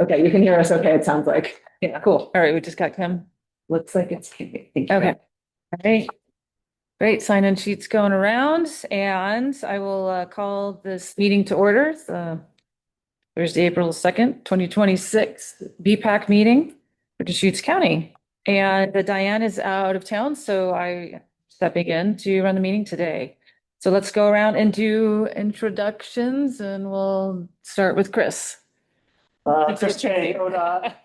Okay, you can hear us okay, it sounds like. Yeah. Cool. All right, we just got Kim. Looks like it's Kimmy. Thank you. Okay. All right. Great. Sign-in sheets going around, and I will call this meeting to order. Thursday, April 2nd, 2026, BPAC meeting for Deschutes County. And Diane is out of town, so I stepping in to run the meeting today. So let's go around and do introductions, and we'll start with Chris. Chris Cheney, Tanya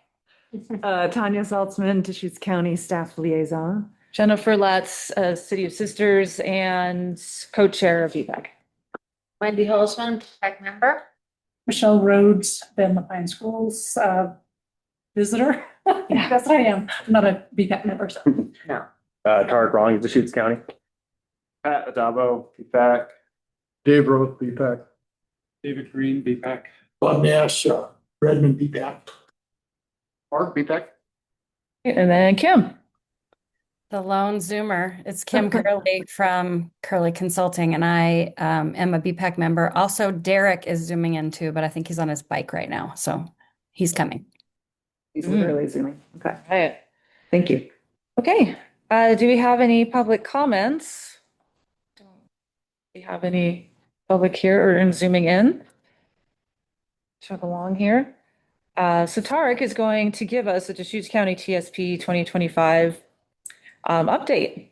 Saltzman, Deschutes County Staff Liaison. Jennifer Latz, City of Sisters and co-chair of BPAC. Wendy Holzman, tech member. Michelle Rhodes, Ben Lapine Schools, visitor. Yes, I am. I'm not a BPAC member, so. No. Tarek Rawlings, Deschutes County. Pat Adabo, BPAC. Dave Roth, BPAC. David Green, BPAC. Bob Nash, Redmond, BPAC. Mark, BPAC. And then Kim. The lone Zoomer. It's Kim Curley from Curley Consulting, and I am a BPAC member. Also, Derek is zooming in too, but I think he's on his bike right now, so he's coming. He's literally zooming. Okay, All right. thank you. Okay. Do we have any public comments? Do we have any public here or in zooming in? Chug along here. So Tarek is going to give us a Deschutes County TSP 2025 update.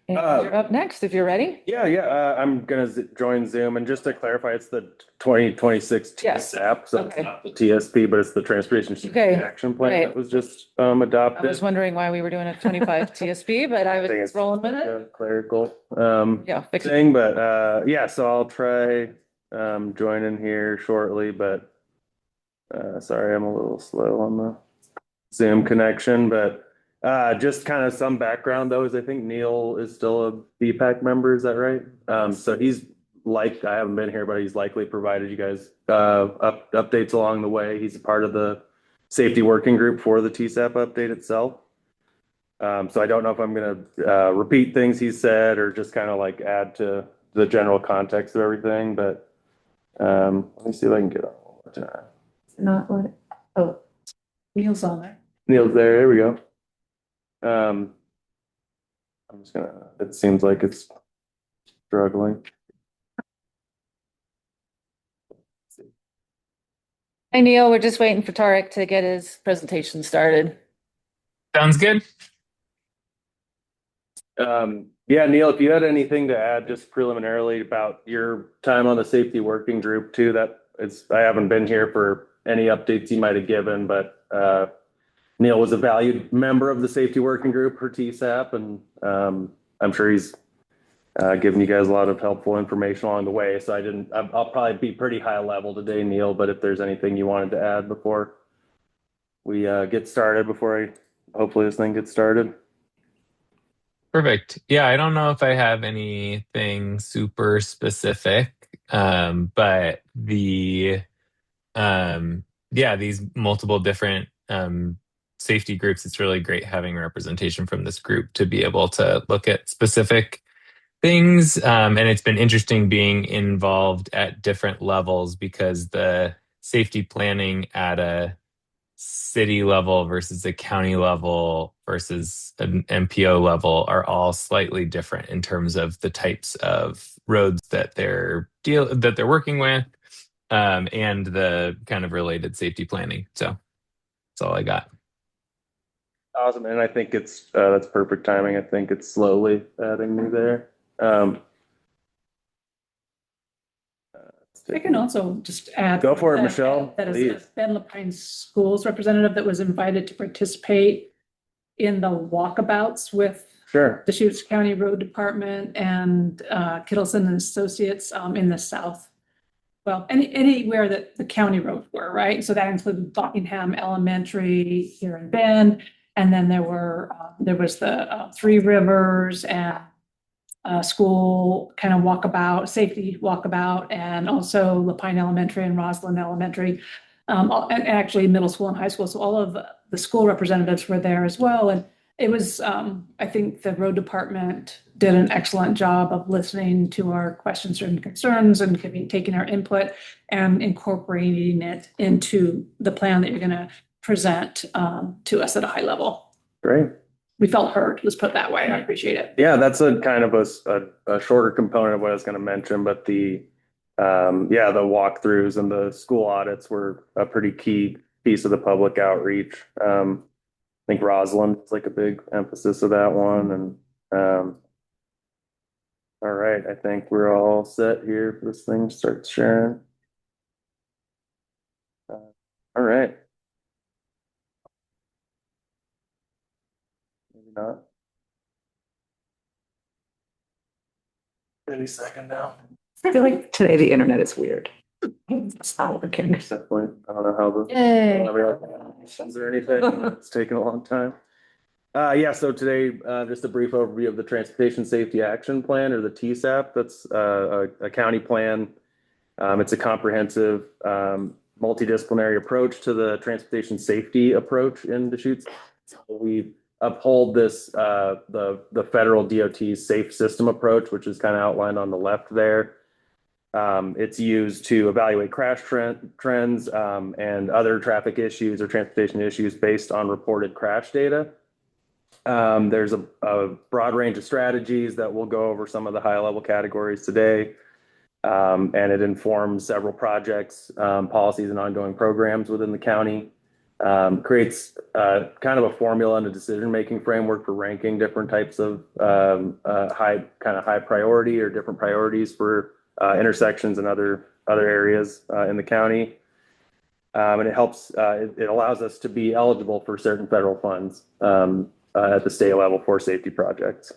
And you're up next if you're ready. Yeah. I'm gonna join Zoom, and just to clarify, it's the 2026 Yes. TSAP, so Okay. it's not the TSP, but it's the Transportation Okay. Action Plan Right. that was just I adopted. was wondering why we were doing a 25 TSP, but I I think was it's rolling with it. a clerical Yeah, fix it. thing, but yeah. So I'll try joining here shortly, but sorry, I'm a little slow on the Zoom connection, but. Just kind of some background though, is I think Neil is still a BPAC member, is that right? So he's I haven't been here, but he's likely provided you guys updates along the way. He's a part of the safety working group for the TSAP update itself. So I don't know if I'm gonna repeat things he said or just kind of like add to the general context of everything, but let me see if I can get on one more time. Not what, oh, Neil's on there. Neil's there we go. I'm just gonna, it seems like it's struggling. Hi, Neil. We're just waiting for Tarek to get his presentation started. Sounds good. Yeah, Neil, if you had anything to add just preliminarily about your time on the safety working group too, I haven't been here for any updates you might have given, but Neil was a valued member of the safety working group for TSAP, and I'm sure he's given you guys a lot of helpful information along the way. So I'll probably be pretty high level today, Neil, but if there's anything you wanted to add before we get started, hopefully this thing gets started. Perfect. Yeah, I don't know if I have anything super specific, but these multiple different safety groups, it's really great having representation from this group to be able to look at specific things. And it's been interesting being involved at different levels because the safety planning at a city level versus a county level versus an MPO level are all slightly different in terms of the types of roads that they're working with, and the kind of related safety planning. So that's all I got. Awesome, and I think that's perfect timing. I think it's slowly adding me there. I can also just add. Go for it, Michelle, That is please. Ben Lapine Schools representative that was invited to participate in the walkabouts with Sure. Deschutes County Road Department and Kittleson and Associates in the south. Well, anywhere that the county roads were, right? So that included Buckingham Elementary here in Bend. And then there was the Three Rivers and school kind of walkabout, safety walkabout, and also Lapine Elementary and Roslyn Elementary, and actually middle school and high school. So all of the school representatives were there as well. It was, I think the road department did an excellent job of listening to our questions and concerns and taking our input and incorporating it into the plan that you're going to present to us at a high level. Great. We felt heard, let's put it that way. I appreciate it. Yeah, that's a kind of a shorter component of what I was going to mention, but the walkthroughs and the school audits were a pretty key piece of the public outreach. I think Rosalind is like a big emphasis of that one. And all right, I think we're all set here for this thing to start sharing. All right. Maybe not. Any second now. I feel like today the internet is weird. It's not working. Definitely. I don't know how the. Yay. Is there anything? It's taken a long time. Yeah, so today, just a brief overview of the Transportation Safety Action Plan, or the TSAP. That's a county plan. It's a comprehensive, multidisciplinary approach to the transportation safety approach in Deschutes. We uphold this, the federal DOT's safe system approach, which is kind of outlined on the left there. It's used to evaluate crash trends and other traffic issues or transportation issues based on reported crash data. There's a broad range of strategies that we'll go over some of the high level categories today. And it informs several projects, policies, and ongoing programs within the county. Creates kind of a formula and a decision-making framework for ranking different types of high priority or different priorities for intersections and other areas in the county. And it helps, it allows us to be eligible for certain federal funds at the state level for safety projects.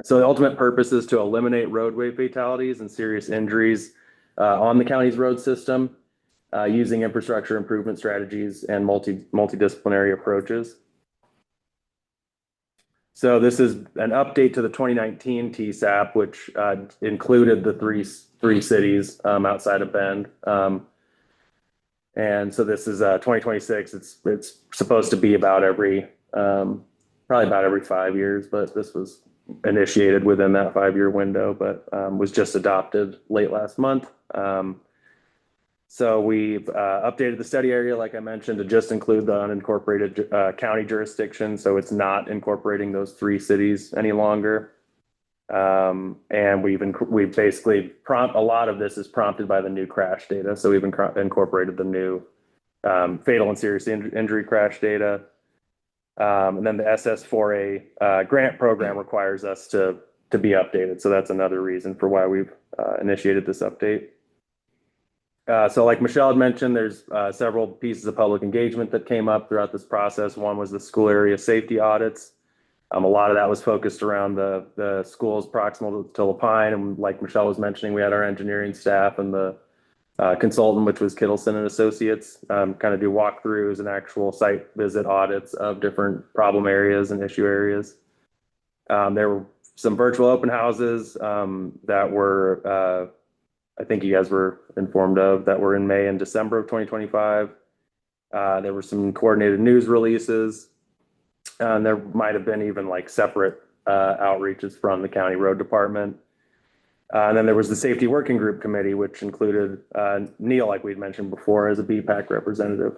So the ultimate purpose is to eliminate roadway fatalities and serious injuries on the county's road system using infrastructure improvement strategies and multidisciplinary approaches. So this is an update to the 2019 TSAP, which included the three cities outside of Bend. And so this is 2026. It's supposed to be about probably about every 5 years, but this was initiated within that 5-year window, but was just adopted late last month. So we've updated the study area, like I mentioned, to just include the unincorporated county jurisdiction. So it's not incorporating those 3 cities any longer. And we've basically a lot of this is prompted by the new crash data. So we've incorporated the new fatal and serious injury crash data. And then the SS4A grant program requires us to be updated. So that's another reason for why we've initiated this update. So like Michelle had mentioned, there's several pieces of public engagement that came up throughout this process. One was the school area safety audits. A lot of that was focused around the schools proximal to Lapine. And like Michelle was mentioning, we had our engineering staff and the consultant, which was Kittleson and Associates, kind of do walkthroughs and actual site visit audits of different problem areas and issue areas. There were some virtual open houses that were, I think you guys were informed of, that were in May and December of 2025. There were some coordinated news releases. And there might have been even like separate outreaches from the county road department. And then there was the safety working group committee, which included Neil, like we'd mentioned before, as a BPAC representative.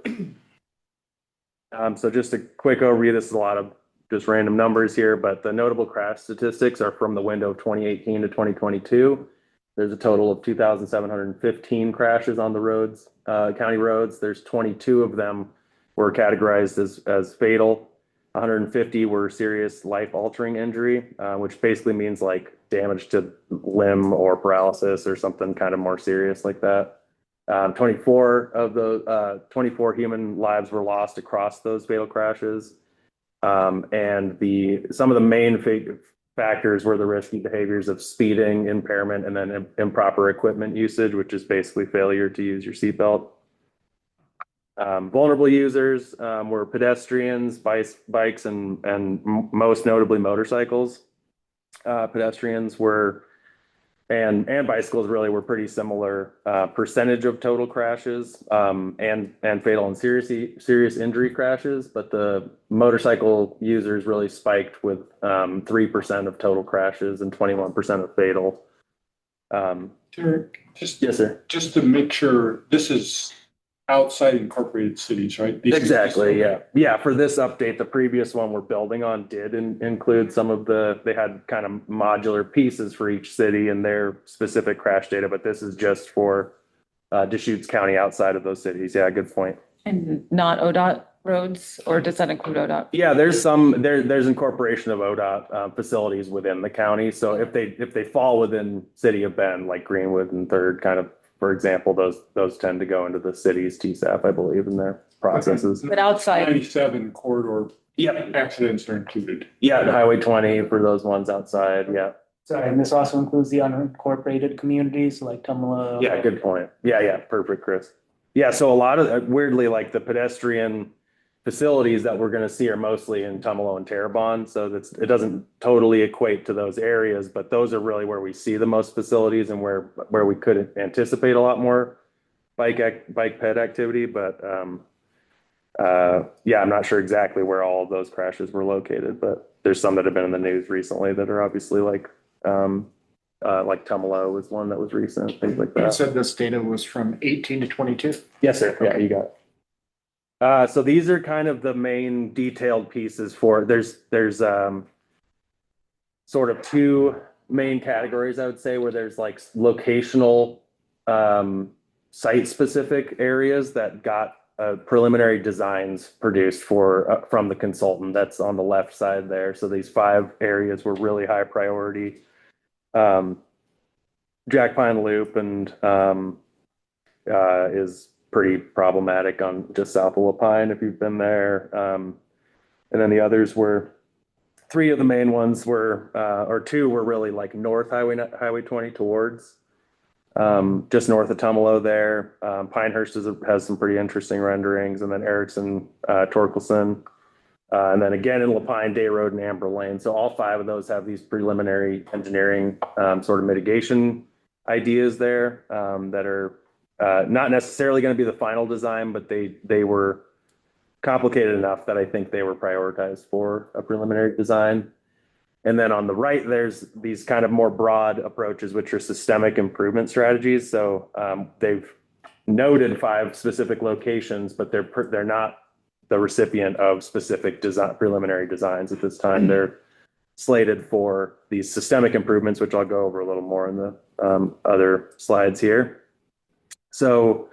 So just a quick overview. This is a lot of just random numbers here, but the notable crash statistics are from the window of 2018 to 2022. There's a total of 2,715 crashes on the roads, county roads. There's 22 of them were categorized as fatal. 150 were serious life-altering injury, which basically means like damage to limb or paralysis or something kind of more serious like that. 24 of the 24 human lives were lost across those fatal crashes. And some of the main factors were the risky behaviors of speeding, impairment, and then improper equipment usage, which is basically failure to use your seatbelt. Vulnerable users were pedestrians, bikes, and most notably motorcycles. Pedestrians were and bicycles really were pretty similar percentage of total crashes and fatal and serious injury crashes, but the motorcycle users really spiked with 3% of total crashes and 21% of fatal. Derek, Yes, sir. just to make sure, this is outside incorporated cities, right? These are- Exactly, yeah. Yeah, for this update, the previous one we're building on did include some of they had kind of modular pieces for each city and their specific crash data, but this is just for Deschutes County outside of those cities. Yeah, good point. And not ODOT roads, or does that include ODOT? Yeah, there's incorporation of ODOT facilities within the county. So if they fall within City of Bend, like Greenwood and Third, kind of, for example, those tend to go into the city's TSAP, I believe, in their processes. But outside, 97 corridor Yep. accidents are included. Yeah, the Highway 20 for those ones outside. Yeah. Sorry, and this also includes the unincorporated communities like Tumalo. Yeah, good point. Yeah, perfect, Chris. Yeah, so a lot of weirdly, like the pedestrian facilities that we're going to see are mostly in Tumalo and Terrebonne. So it doesn't totally equate to those areas, but those are really where we see the most facilities and where we could anticipate a lot more bike ped activity. But yeah, I'm not sure exactly where all of those crashes were located, but there's some that have been in the news recently that are obviously like Tumalo was one that was recent, things like You that. said this data was from 18 to 22? Yes, sir. Yeah, Okay. you got it. So these are kind of the main detailed pieces for, there's sort of two main categories, I would say, where there's like locational, site-specific areas that got preliminary designs produced from the consultant. That's on the left side there. So these 5 areas were really high priority. Jack Pine Loop and is pretty problematic on just south of Lapine if you've been there. And then the others were 3 of the main ones were or 2 were really like north highway 20 towards just north of Tumalo there. Pinehurst has some pretty interesting renderings, and then Erickson, Torkelson. And then again in Lapine, Day Road and Amber Lane. So all 5 of those have these preliminary engineering sort of mitigation ideas there that are not necessarily going to be the final design, but they were complicated enough that I think they were prioritized for a preliminary design. And then on the right, there's these kind of more broad approaches, which are systemic improvement strategies. So they've noted 5 specific locations, but they're not the recipient of specific preliminary designs at this time. They're slated for these systemic improvements, which I'll go over a little more in the other slides here. So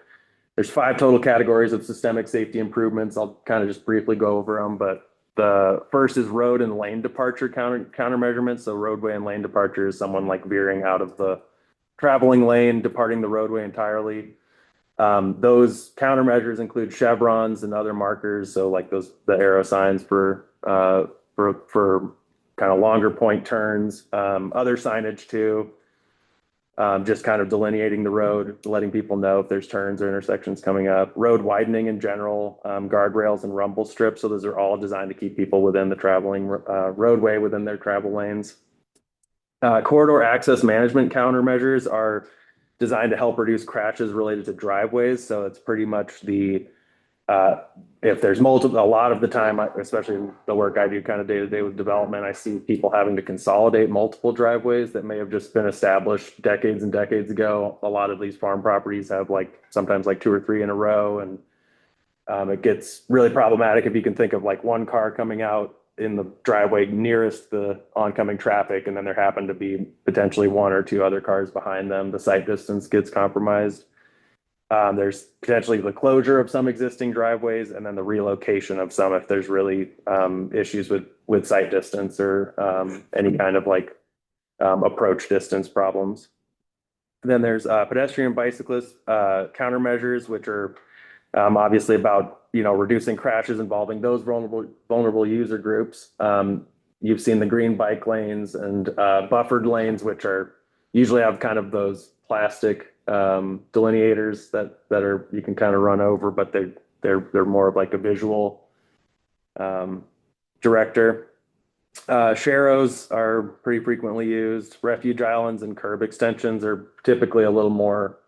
there's 5 total categories of systemic safety improvements. I'll kind of just briefly go over them, but the first is road and lane departure countermeasurements. So roadway and lane departure is someone like veering out of the traveling lane, departing the roadway entirely. Those countermeasures include chevrons and other markers. So like the arrow signs for kind of longer point turns, other signage too. Just kind of delineating the road, letting people know if there's turns or intersections coming up. Road widening in general, guardrails and rumble strips. So those are all designed to keep people within the traveling roadway within their travel lanes. Corridor access management countermeasures are designed to help reduce crashes related to driveways. So it's pretty much if there's a lot of the time, especially in the work I do kind of day to day with development, I see people having to consolidate multiple driveways that may have just been established decades and decades ago. A lot of these farm properties have sometimes 2 or 3 in a row. And it gets really problematic if you can think of one car coming out in the driveway nearest the oncoming traffic, and then there happen to be potentially 1 or 2 other cars behind them. The sight distance gets compromised. There's potentially the closure of some existing driveways, and then the relocation of some if there's really issues with sight distance or any kind of approach distance problems. And then there's pedestrian bicyclist countermeasures, which are obviously about reducing crashes involving those vulnerable user groups. You've seen the green bike lanes and buffered lanes, which usually have kind of those plastic delineators that are you can kind of run over, but they're more of a visual director. Sharrows are pretty frequently used. Refuge islands and curb extensions are typically a little more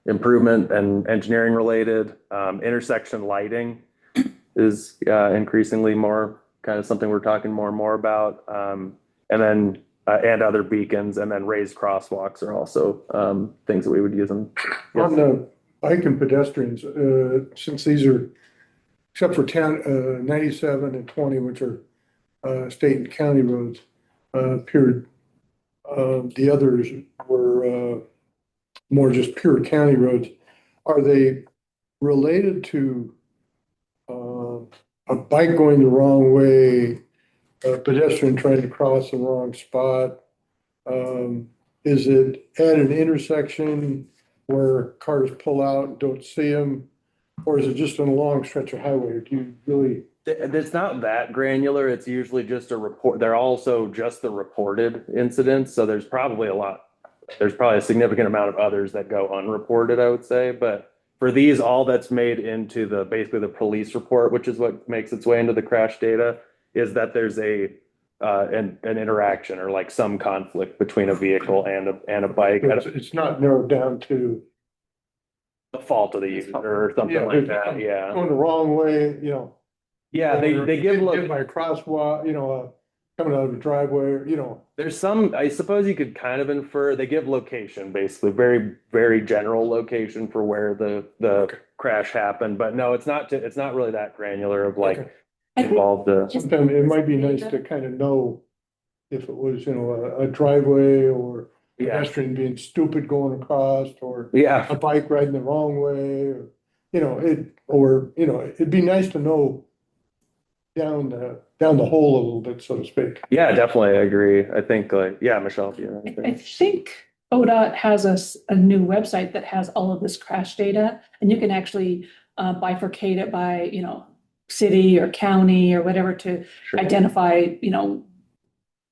improvement and engineering related. Intersection lighting is increasingly more kind of something we're talking more and more about. And then and other beacons, and then raised crosswalks are also things that we would use them. On the bike and pedestrians, since these are, except for 97 and 20, which are state and county roads, pure, the others were more just pure county roads. Are they related to a bike going the wrong way, a pedestrian trying to cross the wrong spot? Is it at an intersection where cars pull out and don't see them? Or is it just on a long stretch of highway? Do you really? It's not that granular. It's usually just a report. They're also just the reported incidents. So there's probably a significant amount of others that go unreported, I would say. But for these, all that's made into basically the police report, which is what makes its way into the crash data, is that there's an interaction or like some conflict between a vehicle and a bike. It's not narrowed down to. The fault of the user or something like that. Yeah. Going the wrong way, Yeah. They give by a crosswalk, coming out of a driveway, There's some, I suppose you could kind of infer, they give location, basically, very, very general location for where the crash happened. But no, it's not really that granular of like involved. Sometimes it might be nice to kind of know if it was, a driveway or pedestrian being stupid going across, or a bike riding the wrong way, or it'd be nice to know down the hole a little bit, so to speak. Yeah, definitely. I agree. I think Michelle. I think ODOT has a new website that has all of this crash data, and you can actually bifurcate it by, city or county or whatever to identify,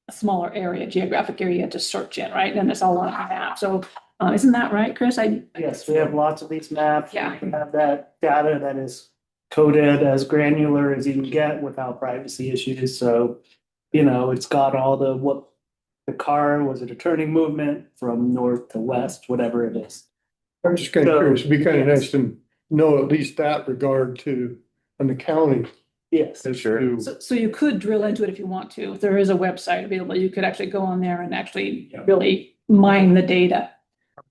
a smaller area, geographic area to search in, right? And it's all on a map. So isn't that right, Chris? Yes, we have lots of these maps. Yeah. We have that data that is coded as granular as you can get without privacy issues. So, it's got all what the car, was it a turning movement from north to west, whatever it is. I'm just kind of curious. It'd be kind of nice to know at least that regard to on the county. Yes. Sure. So you could drill into it if you want to. If there is a website available, you could actually go on there and actually really mine the data.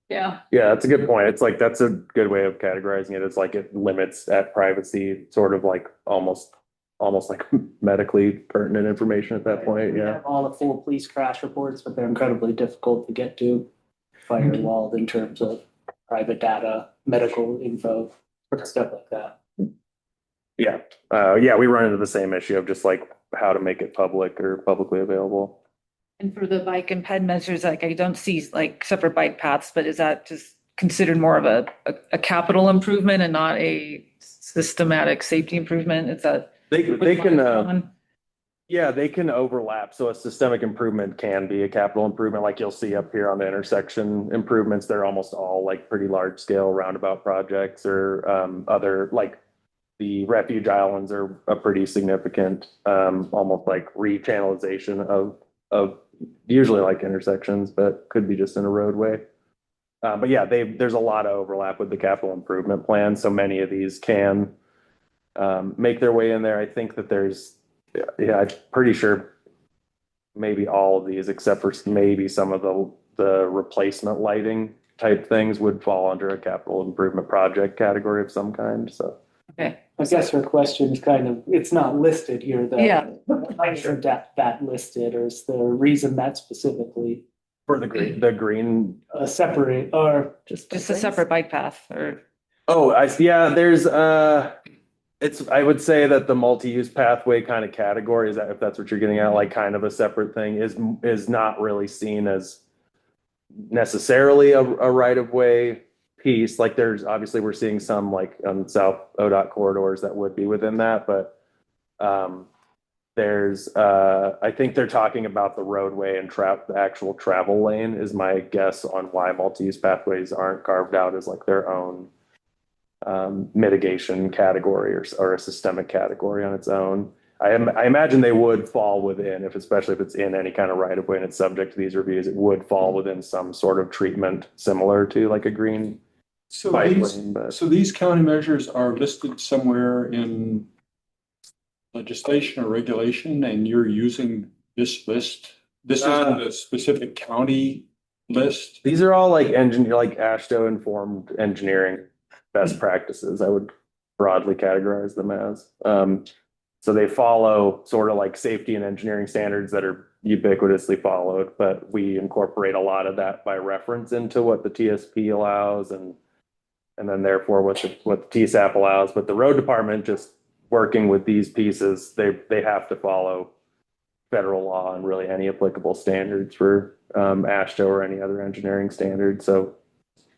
Yeah. Yeah, that's a good point. It's like, that's a good way of categorizing it. It's like it limits at privacy, sort of like almost like medically pertinent information at that point. We Yeah. have all the full police crash reports, but they're incredibly difficult to get to, firewalled in terms of private data, medical info, stuff like that. Yeah, we run into the same issue of just like how to make it public or publicly available. And for the bike and ped measures, like I don't see like separate bike paths, but is that just considered more of a capital improvement and not a systematic safety improvement? Is that? They can overlap. So a systemic improvement can be a capital improvement, like you'll see up here on the intersection improvements. They're almost all like pretty large scale roundabout projects or other, like the refuge islands are a pretty significant, almost like rechannelization of usually like intersections, but could be just in a roadway. But yeah, there's a lot of overlap with the capital improvement plan. So many of these can make their way in there. I think that I'm pretty sure maybe all of these, except for maybe some of the replacement lighting type things, would fall under a capital improvement project category of some kind. So. Okay. I guess her question is it's not listed here though. Yeah. Why is that listed, or is there a reason that specifically? For the green. Separate or Just a separate bike path or? Oh, there's, I would say that the multi-use pathway kind of category, is that if that's what you're getting at, like kind of a separate thing, is not really seen as necessarily a right of way piece. Like there's obviously we're seeing some like on South ODOT corridors that would be within that, but there's I think they're talking about the roadway and the actual travel lane is my guess on why multi-use pathways aren't carved out as like their own mitigation category or a systemic category on its own. I imagine they would fall within, especially if it's in any kind of right of way and it's subject to these reviews, it would fall within some sort of treatment similar to like a green So bike these, lane, but so these county measures are listed somewhere in legislation or regulation, and you're using this list? This isn't a specific county list? these are all like like AASHTO informed engineering best practices, I would broadly categorize them as. So they follow sort of like safety and engineering standards that are ubiquitously followed, but we incorporate a lot of that by reference into what the TSP allows and then therefore what the TSAP allows. But the road department, just working with these pieces, they have to follow federal law and really any applicable standards for AASHTO or any other engineering standard. So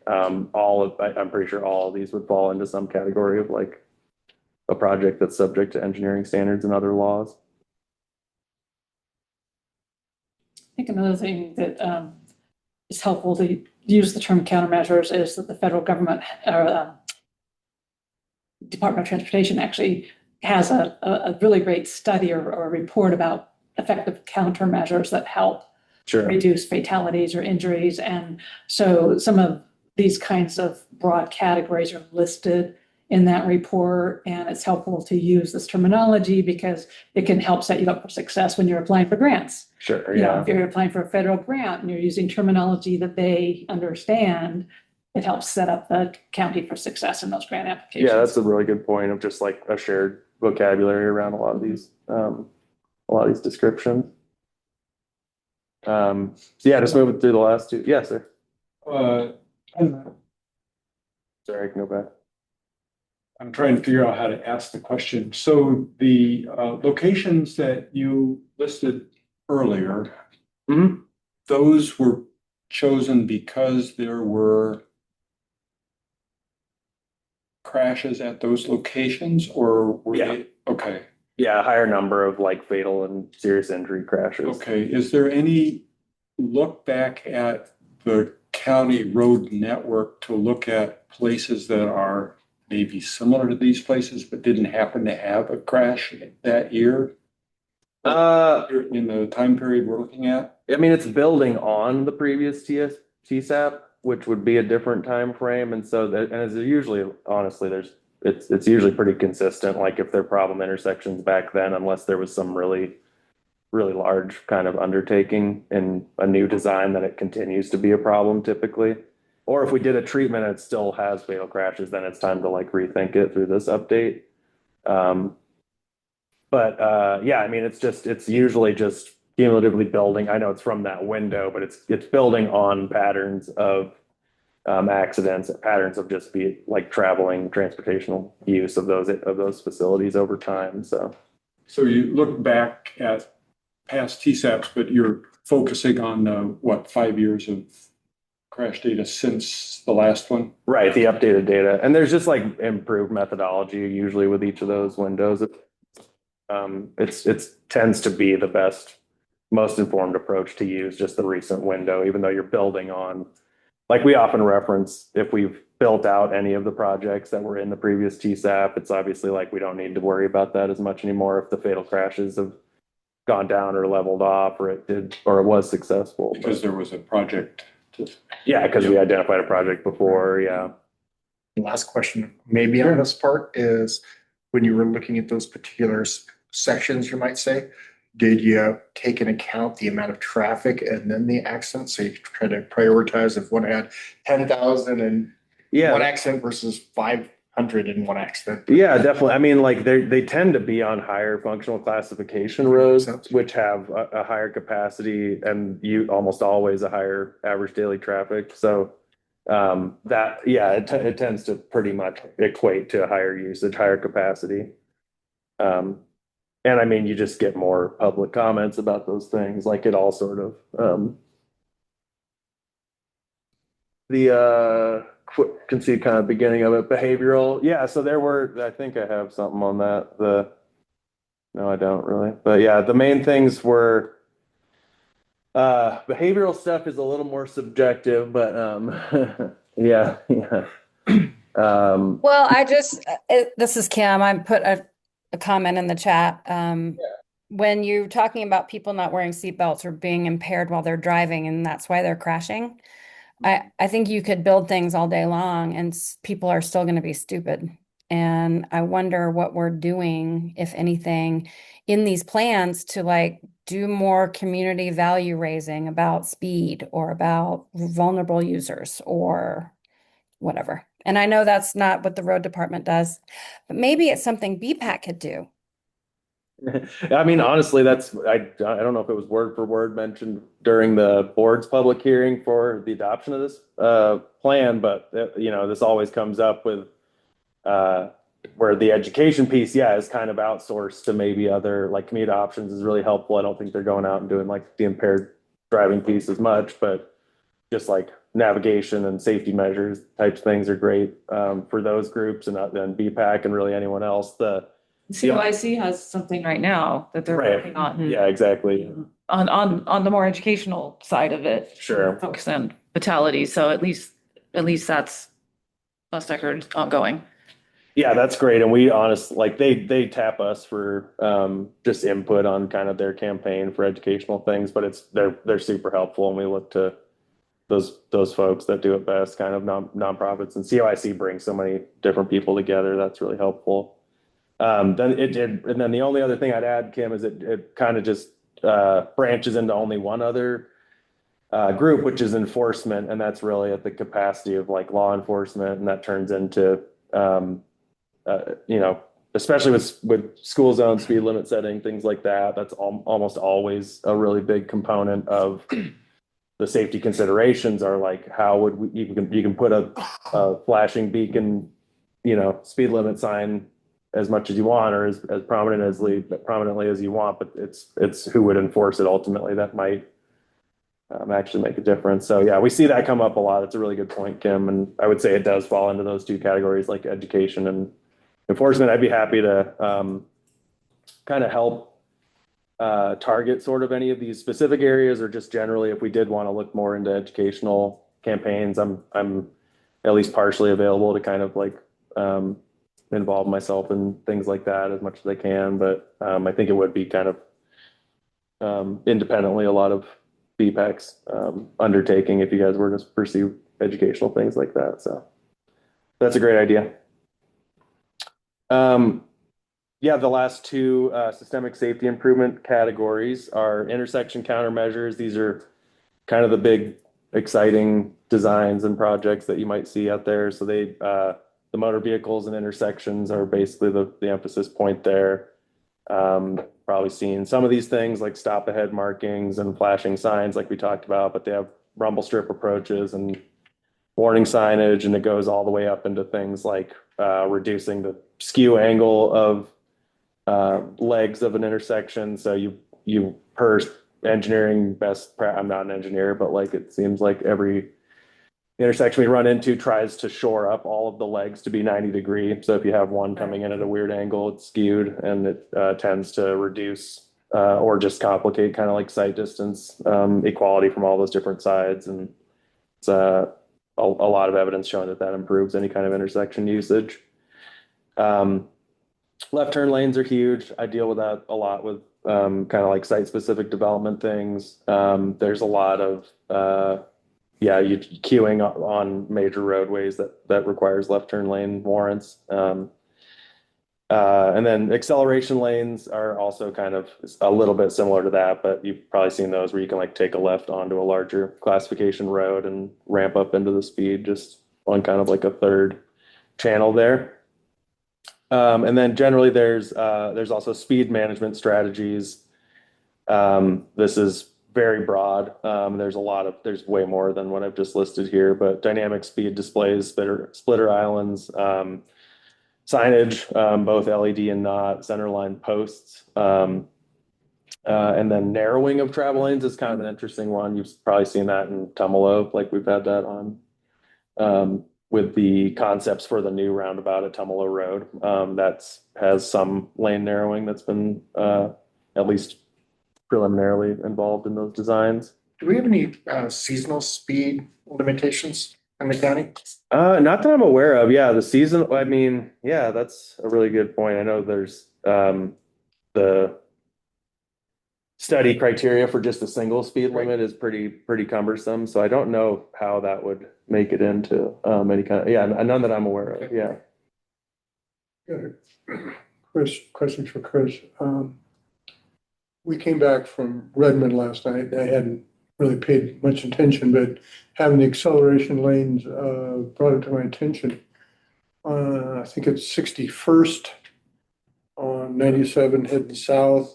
I'm pretty sure all of these would fall into some category of like a project that's subject to engineering standards and other laws. I think another thing that is helpful to use the term countermeasures is that the federal government or Department of Transportation actually has a really great study or a report about effective countermeasures that help Sure. reduce fatalities or injuries. And so some of these kinds of broad categories are listed in that report, and it's helpful to use this terminology because it can help set you up for success when you're applying for grants. Sure. You know, Yeah. if you're applying for a federal grant and you're using terminology that they understand, it helps set up the county for success in those grant applications. Yeah, that's a really good point of just like a shared vocabulary around a lot of these descriptions. So yeah, just moving through the last two. Yes, sir. Sorry, I can go back. I'm trying to figure out how to ask the question. So the locations that you listed earlier, Mhm. those were chosen because there were crashes at those locations, or were Yeah. they? Okay, Yeah, a higher number of like fatal and serious injury crashes. okay. Is there any look back at the county road network to look at places that are maybe similar to these places, but didn't happen to have a crash that year in the time period we're looking at? I mean, it's building on the previous TSAP, which would be a different time frame, and so that, and it's usually, honestly, it's usually pretty consistent. Like if there are problem intersections back then, unless there was some really large kind of undertaking in a new design, then it continues to be a problem typically. Or if we did a treatment and it still has fatal crashes, then it's time to like rethink it through this update. Yeah, I mean, it's usually just cumulatively building. I know it's from that window, but it's building on patterns of accidents, patterns of just be like traveling transportational use of those facilities over time. So you look back at past TSAPs, but you're focusing on what, 5 years of crash data since the last one? right, the updated data, and there's just like improved methodology usually with each of those windows. It tends to be the best, most informed approach to use just the recent window, even though you're building on, like we often reference, if we've built out any of the projects that were in the previous TSAP, it's obviously like we don't need to worry about that as much anymore if the fatal crashes have gone down or leveled off, or it was successful. Because there was a project. Yeah, because we identified a project before. Yeah. Last question, maybe on this part, is when you were looking at those particular sections, you might say, did you take into account the amount of traffic and then the accidents? So you try to prioritize if one had 10,000 and one accident versus 500 and one accident. Yeah, definitely. I mean, like they tend to be on higher functional classification roads, which have a higher capacity and you almost always a higher average daily traffic. So it tends to pretty much equate to a higher usage, higher capacity. And I mean, you just get more public comments about those things. Like it all sort of can see kind of beginning of it, behavioral. Yeah, so I think I have something on that. No, I don't really. But yeah, the main things were behavioral stuff is a little more subjective, but yeah. Well, this is Kim. I put a comment in the chat. When you're talking about people not wearing seatbelts or being impaired while they're driving, and that's why they're crashing, I think you could build things all day long and people are still going to be stupid. And I wonder what we're doing, if anything, in these plans to like do more community value raising about speed or about vulnerable users or whatever. And I know that's not what the road department does, but maybe it's something BPAC could do. I mean, honestly, I don't know if it was word for word mentioned during the board's public hearing for the adoption of this plan, but this always comes up with where the education piece, is kind of outsourced to maybe other like community options is really helpful. I don't think they're going out and doing like the impaired driving piece as much, but just like navigation and safety measures types of things are great for those groups and then BPAC and really anyone else. COIC has something right now that they're Right. working on. Yeah, exactly. On the more educational side of it. Sure. Focus on fatality. So at least that's last I heard ongoing. Yeah, that's great. And we honestly, like they tap us for just input on kind of their campaign for educational things, but they're super helpful and we look to those folks that do it best, kind of nonprofits, and COIC brings so many different people together. That's really helpful. And then the only other thing I'd add, Kim, is it kind of just branches into only one other group, which is enforcement, and that's really at the capacity of like law enforcement, and that turns into especially with school zone speed limit setting, things like that. That's almost always a really big component of the safety considerations. Are like, how would you can put a flashing beacon, speed limit sign as much as you want or as prominently as you want, but it's who would enforce it ultimately that might actually make a difference. So yeah, we see that come up a lot. It's a really good point, Kim, and I would say it does fall into those two categories, like education and enforcement. I'd be happy to kind of help target sort of any of these specific areas, or just generally if we did want to look more into educational campaigns. I'm at least partially available to kind of like involve myself in things like that as much as I can, but I think it would be kind of independently a lot of BPAC's undertaking if you guys were to pursue educational things like that. So that's a great idea. The last two systemic safety improvement categories are intersection countermeasures. These are kind of the big, exciting designs and projects that you might see out there. So the motor vehicles and intersections are basically the emphasis point there. Probably seen some of these things like stop ahead markings and flashing signs like we talked about, but they have rumble strip approaches and warning signage, and it goes all the way up into things like reducing the skew angle of legs of an intersection. So you per engineering I'm not an engineer, but like it seems like every intersection we run into tries to shore up all of the legs to be 90 degree. So if you have one coming in at a weird angle, it's skewed, and it tends to reduce or just complicate kind of like sight distance equality from all those different sides. And it's a lot of evidence showing that improves any kind of intersection usage. Left turn lanes are huge. I deal with that a lot with kind of like site specific development things. There's a lot of you queuing on major roadways that requires left turn lane warrants. And then acceleration lanes are also kind of a little bit similar to that, but you've probably seen those where you can like take a left onto a larger classification road and ramp up into the speed just on kind of like a third channel there. And then generally there's also speed management strategies. This is very broad. There's way more than what I've just listed here, but dynamic speed displays, splitter islands, signage, both LED and not, centerline posts, and then narrowing of travel lanes is kind of an interesting one. You've probably seen that in Tumalo, like we've had that on with the concepts for the new roundabout at Tumalo Road. That has some lane narrowing that's been at least preliminarily involved in those designs. Do we have any seasonal speed limitations? in the county? Not that I'm aware of. Yeah, the season, I mean, yeah, that's a really good point. I know there's the study criteria for just a single speed limit is pretty cumbersome. So I don't know how that would make it into any kind of, yeah, none that I'm aware of. Yeah. Good. Chris, question for Chris. We came back from Redmond last night. I hadn't really paid much attention, but having the acceleration lanes brought it to my attention. I think it's 61st on 97 heading south.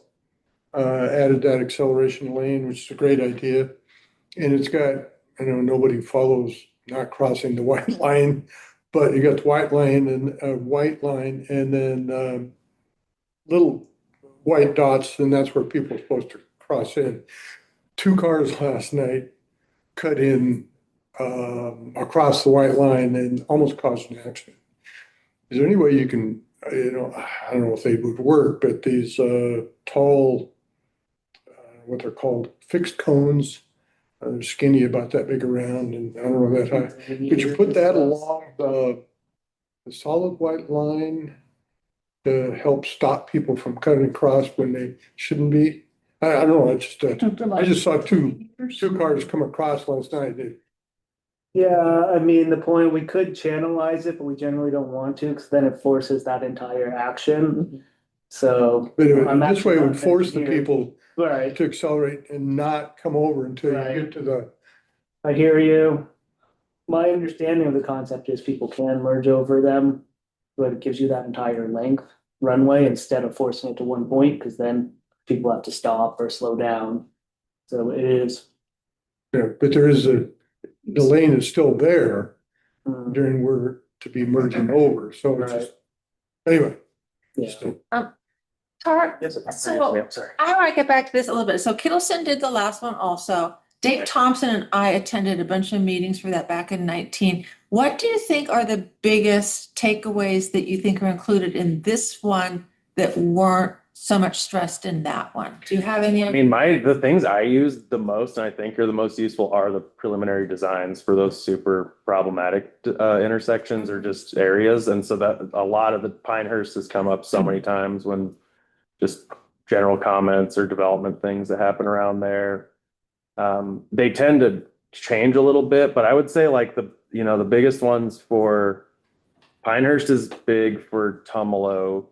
Added that acceleration lane, which is a great idea. And it's got, I know nobody follows not crossing the white line, but you got the white line and then little white dots, and that's where people are supposed to cross in. 2 cars last night cut in across the white line and almost caused an accident. Is there any way you can, I don't know if they would work, but these tall, what they're called, fixed cones, they're skinny, about that big around, and I don't know that high. Could you put that along the solid white line to help stop people from cutting across when they shouldn't be? I don't know, I just saw two cars come across last night. Yeah, I mean, the point, we could channelize it, but we generally don't want to, because then it forces that entire action. So. But I'm this way it actually would not force the engineer. people Right, to accelerate and not come over until you Right. get to the, I hear you. My understanding of the concept is people can merge over them, but it gives you that entire length runway instead of forcing it to one point, because then people have to stop or slow down. So it is. but there is the lane is still there mm, during where to be merging over, so it's just, anyway. Yeah. Tara, Yes, So- I'm sorry. I want to get back to this a little bit. So Kittleson did the last one also. Dave Thompson and I attended a bunch of meetings for that back in 19. What do you think are the biggest takeaways that you think are included in this one that weren't so much stressed in that one? Do you have any? I mean, the things I use the most and I think are the most useful are the preliminary designs for those super problematic intersections or just areas. And so that a lot of the Pinehurst has come up so many times when just general comments or development things that happen around there. They tend to change a little bit, but I would say like the biggest ones for Pinehurst is big for Tumalo,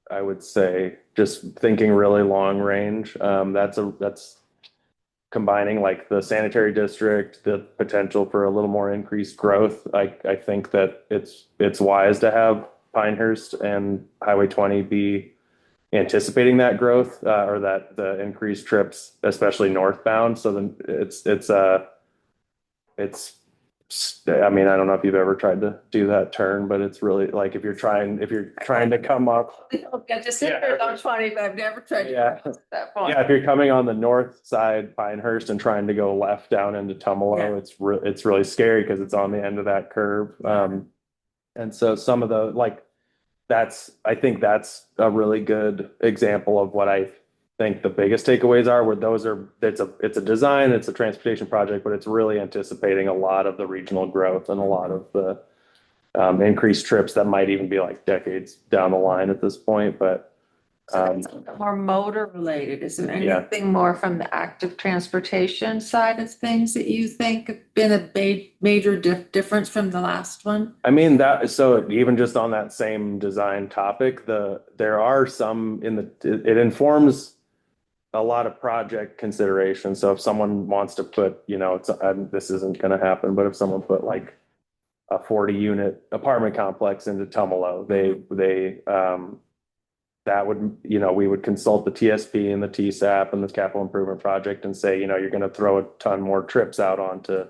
I would say, just thinking really long range. That's combining like the sanitary district, the potential for a little more increased growth. I think that it's wise to have Pinehurst and Highway 20 be anticipating that growth or that the increased trips, especially northbound. So then I mean, I don't know if you've ever tried to do that turn, but it's really like if you're trying to come up. I just sit there on 20, but I've never tried to Yeah. cross that point. Yeah, if you're coming on the north side, Pinehurst, and trying to go left down into Tumalo, Yeah. it's really scary because it's on the end of that curve. And so some of the I think that's a really good example of what I think the biggest takeaways are, where it's a design, it's a transportation project, but it's really anticipating a lot of the regional growth and a lot of the increased trips that might even be like decades down the line at this point. But So that's a little more motor related. Is there Yeah. anything more from the active transportation side of things that you think have been a major difference from the last one? I mean, so even just on that same design topic, there are some it informs a lot of project consideration. So if someone wants to put, this isn't going to happen, but if someone put like a 40-unit apartment complex into Tumalo, that would, we would consult the TSP and the TSAP and the capital improvement project and say, you're going to throw a ton more trips out onto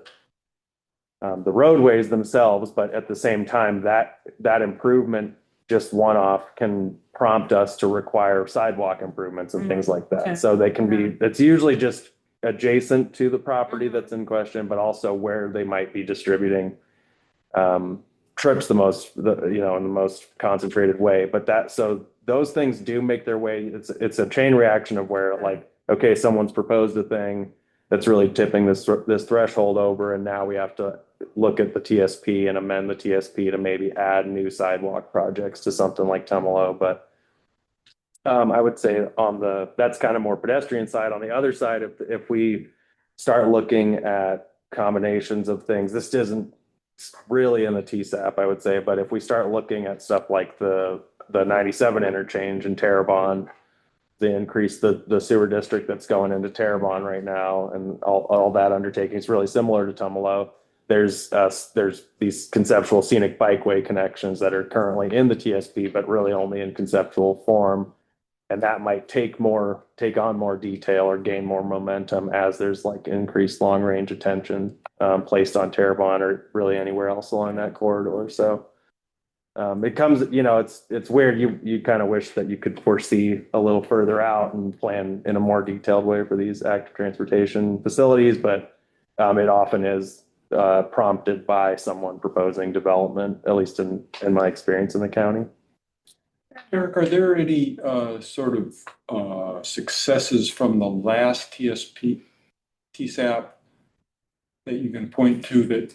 the roadways themselves, but at the same time, that improvement, just one-off, can prompt us to require sidewalk improvements and things like that. Okay. So they can be, it's usually just adjacent to the property that's in question, but also where they might be distributing trips in the most concentrated way. But so those things do make their way. It's a chain reaction of where, like, okay, someone's proposed a thing that's really tipping this threshold over, and now we have to look at the TSP and amend the TSP to maybe add new sidewalk projects to something like Tumalo. But I would say that's kind of more pedestrian side. On the other side, if we start looking at combinations of things, this isn't really in the TSAP, I would say, but if we start looking at stuff like the 97 interchange in Terrebonne, the increase the sewer district that's going into Terrebonne right now, and all that undertaking is really similar to Tumalo. There's these conceptual scenic bikeway connections that are currently in the TSP, but really only in conceptual form. And that might take on more detail or gain more momentum as there's like increased long range attention placed on Terrebonne or really anywhere else along that corridor. So it comes, it's weird. You kind of wish that you could foresee a little further out and plan in a more detailed way for these active transportation facilities, but it often is prompted by someone proposing development, at least in my experience in the county. Eric, are there any sort of successes from the last TSAP that you can point to that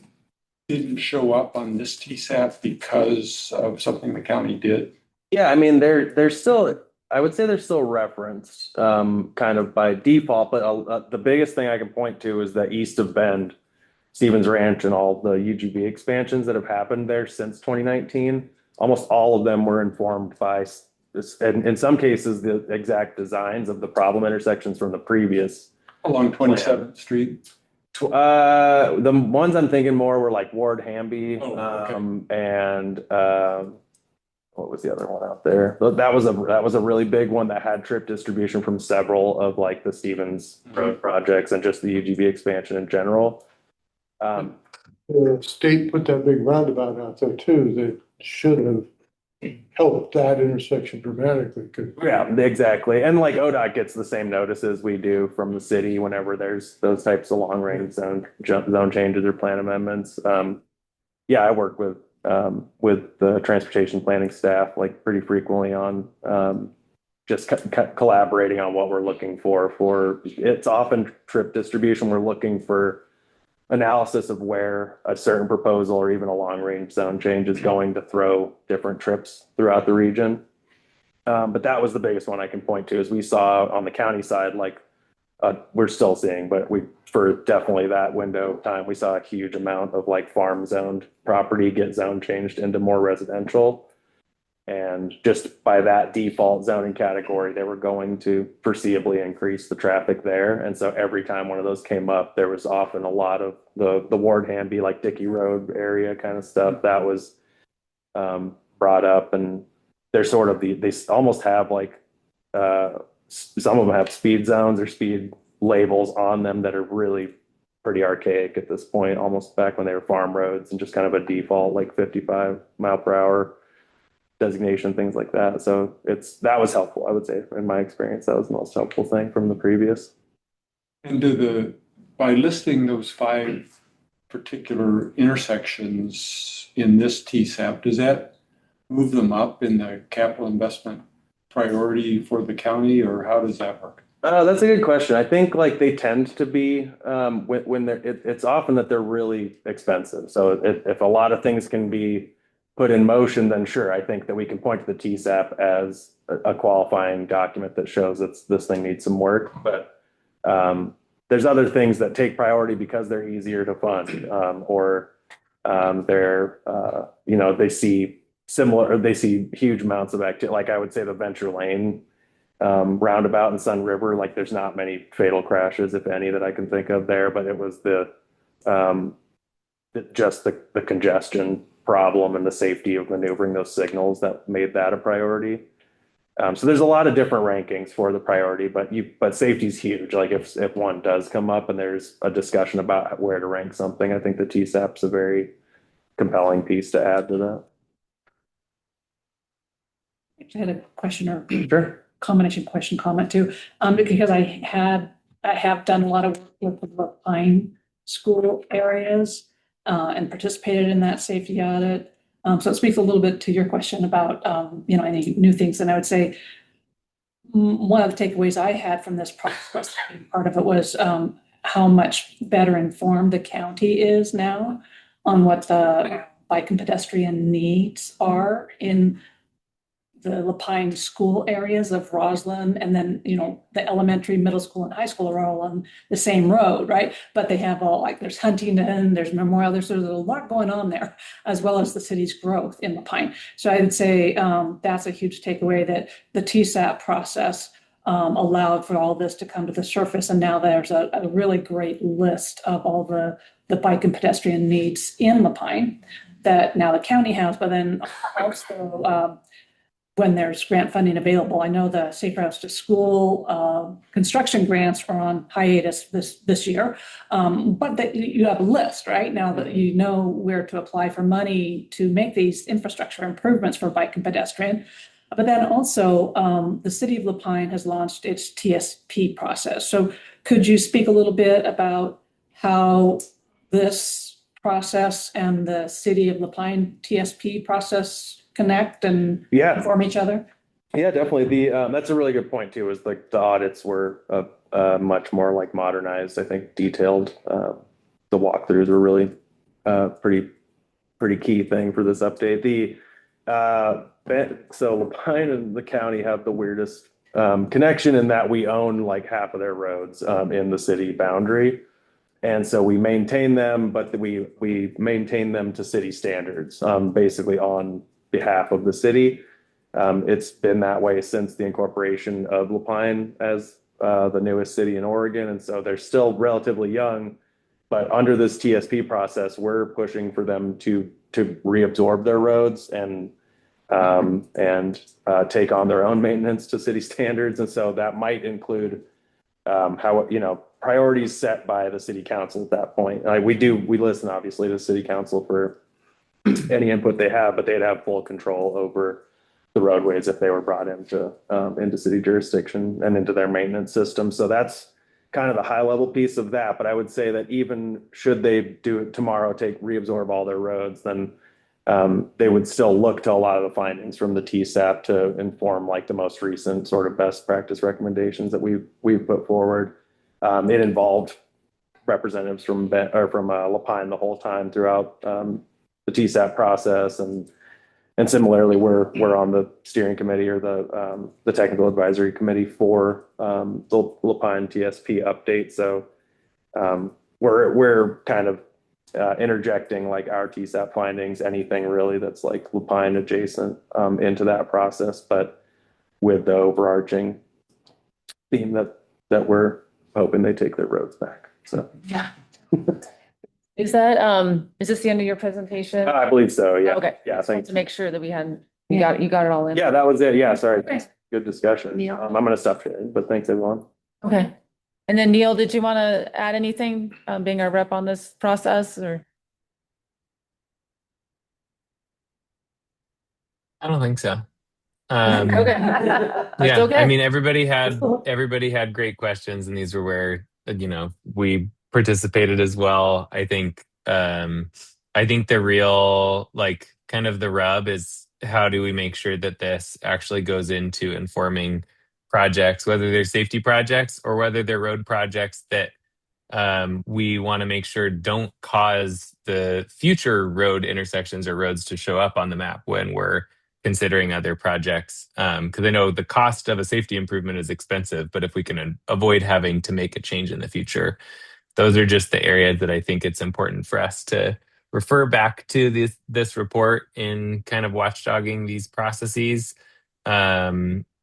didn't show up on this TSAP because of something the county did? Yeah, I mean, they're still, I would say they're still referenced kind of by default, but the biggest thing I can point to is that east of Bend, Stevens Ranch, and all the UGB expansions that have happened there since 2019. Almost all of them were informed by, and in some cases, the exact designs of the problem intersections from the previous. Along 27th Street? The ones I'm thinking more were like Ward Hamby, okay. and what was the other one out there? That was a really big one that had trip distribution from several of like the Stevens Road projects and just the UGB expansion in general. The state put that big roundabout out there too, that should have helped that intersection dramatically. Yeah, exactly. And like ODOT gets the same notices we do from the city whenever there's those types of long range zone changes or plan amendments. Yeah, I work with the transportation planning staff like pretty frequently on just collaborating on what we're looking for. It's often trip distribution. We're looking for analysis of where a certain proposal or even a long range zone change is going to throw different trips throughout the region. But that was the biggest one I can point to, is we saw on the county side, like we're still seeing, but for definitely that window of time, we saw a huge amount of like farm zoned property get zone changed into more residential. And just by that default zoning category, they were going to foreseeably increase the traffic there. And so every time one of those came up, there was often a lot of the Ward Hamby, like Dickey Road area kind of stuff that was brought up. And they're sort of they almost have like some of them have speed zones or speed labels on them that are really pretty archaic at this point, almost back when they were farm roads and just kind of a default like 55 mile per hour designation, things like that. So that was helpful, I would say, in my experience. That was the most helpful thing from the previous. And by listing those 5 particular intersections in this TSAP, does that move them up in the capital investment priority for the county, or how does that work? That's a good question. I think like they tend to be when it's often that they're really expensive. So if a lot of things can be put in motion, then sure, I think that we can point to the TSAP as a qualifying document that shows that this thing needs some work. But there's other things that take priority because they're easier to fund, or they're they see huge amounts of activity. Like I would say the Venture Lane roundabout in Sun River, like there's not many fatal crashes, if any, that I can think of there. But it was just the congestion problem and the safety of maneuvering those signals that made that a priority. So there's a lot of different rankings for the priority, but safety is huge. Like if one does come up and there's a discussion about where to rank something, I think the TSAP's a very compelling piece to add to that. I had a question or Sure. combination question comment too, because I have done a lot of work with the Pine School areas and participated in that safety audit. So it speaks a little bit to your question about any new things. And I would say one of the takeaways I had from this process, part of it was how much better informed the county is now on what the bike and pedestrian needs are in the Lapine school areas of Roslyn, and then, the elementary, middle school, and high school are all on the same road, right? But they have all, like, there's Huntington, there's Memorial, there's a lot going on there, as well as the city's growth in Lapine. So I would say that's a huge takeaway, that the TSAP process allowed for all this to come to the surface, and now there's a really great list of all the bike and pedestrian needs in Lapine that now the county has, but then also when there's grant funding available. I know the Safe Routes to School construction grants are on hiatus this year, but that you have a list, right? Now that you know where to apply for money to make these infrastructure improvements for bike and pedestrian. But then also, the city of Lapine has launched its TSP process. So could you speak a little bit about how this process and the city of Lapine TSP process connect and inform each other? Yeah, definitely. That's a really good point too, is like the audits were much more like modernized, I think detailed. The walkthroughs were really pretty key thing for this update. So Lapine and the county have the weirdest connection in that we own like half of their roads in the city boundary. And so we maintain them, but we maintain them to city standards, basically on behalf of the city. It's been that way since the incorporation of Lapine as the newest city in Oregon. And so they're still relatively young, but under this TSP process, we're pushing for them to reabsorb their roads and take on their own maintenance to city standards. And so that might include priorities set by the city council at that point. We listen obviously to city council for any input they have, but they'd have full control over the roadways if they were brought into city jurisdiction and into their maintenance system. So that's kind of the high level piece of that. But I would say that even should they do it tomorrow, reabsorb all their roads, then they would still look to a lot of the findings from the TSAP to inform like the most recent sort of best practice recommendations that we've put forward. It involved representatives from Lapine the whole time throughout the TSAP process, and similarly, we're on the steering committee or the technical advisory committee for the Lapine TSP update. So we're kind of interjecting like our TSAP findings, anything really that's like Lapine adjacent into that process, but with the overarching theme that we're hoping they take their roads back. So yeah. Is this the end of your presentation? I believe so. Yeah. Okay. Yeah. Thanks. To make sure that you got it all in. Yeah, that was it. Yeah. Sorry. Okay. Good discussion. Neil? I'm going to stop sharing, but thanks everyone. Okay. And then Neil, did you want to add anything, being our rep on this process, or? I don't think so. Okay. Yeah, okay. I mean, everybody had great questions, and these were where, we participated as well. I think the real, like, kind of the rub is how do we make sure that this actually goes into informing projects, whether they're safety projects or whether they're road projects that we want to make sure don't cause the future road intersections or roads to show up on the map when we're considering other projects. Because I know the cost of a safety improvement is expensive, but if we can avoid having to make a change in the future, those are just the areas that I think it's important for us to refer back to this report in kind of watchdogging these processes,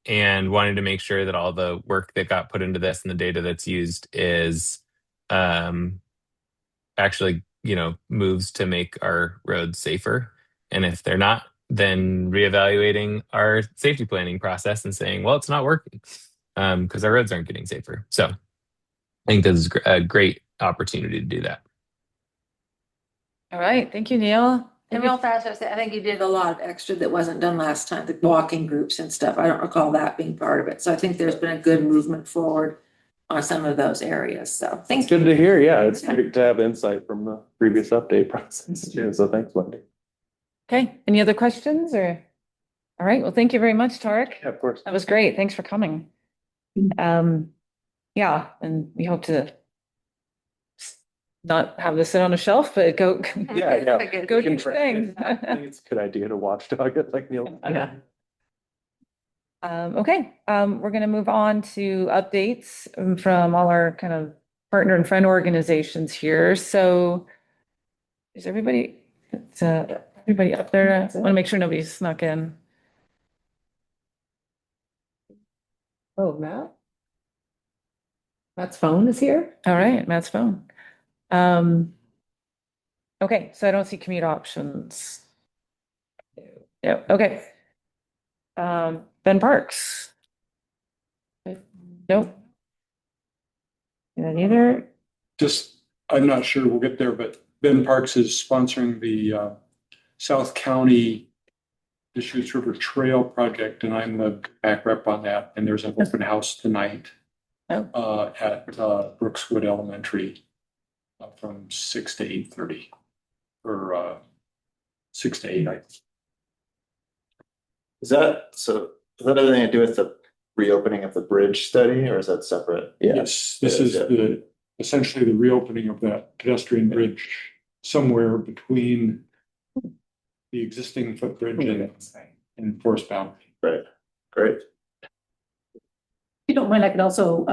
and wanting to make sure that all the work that got put into this and the data that's used is actually, moves to make our roads safer. And if they're not, then reevaluating our safety planning process and saying, well, it's not working because our roads aren't getting safer. So I think this is a great opportunity to do that. All right. Thank you, Neil. And real fast, I think you did a lot of extra that wasn't done last time, the walking groups and stuff. I don't recall that being part of it. So I think there's been a good movement forward on some of those areas. So thanks. Good to hear. Yeah, it's great to have insight from the previous update process too. So thanks, Wendy. Okay. Any other questions or? All right. Well, thank you very much, Tarek. Yeah, of course. That was great. Thanks for coming. Yeah, and we hope to not have this sit on a shelf, but go. Yeah. Go do your thing. I think it's a good idea to watchdog it like Neil. Yeah. Okay, we're gonna move on to updates from all our kind of partner and friend organizations here. So is everybody, everybody up there? I want to make sure nobody's snuck in. Oh, Matt? Matt's phone is here? All right, Matt's phone. Okay, so I don't see commute options. Yeah, okay. Ben Parks. Nope. Yeah, neither. Just, I'm not sure we'll get there, but Ben Parks is sponsoring the South County Deschutes River Trail project, and I'm the BPAC rep on that. And there's an open house tonight at Brookswood Elementary from 6 to 8:30 or 6 to 8. Is that anything to do with the reopening of the bridge study, or is that separate? Yes, this is essentially the reopening of that pedestrian bridge somewhere between the existing footbridge and Forest Boundary. Right, great. If you don't mind, I could also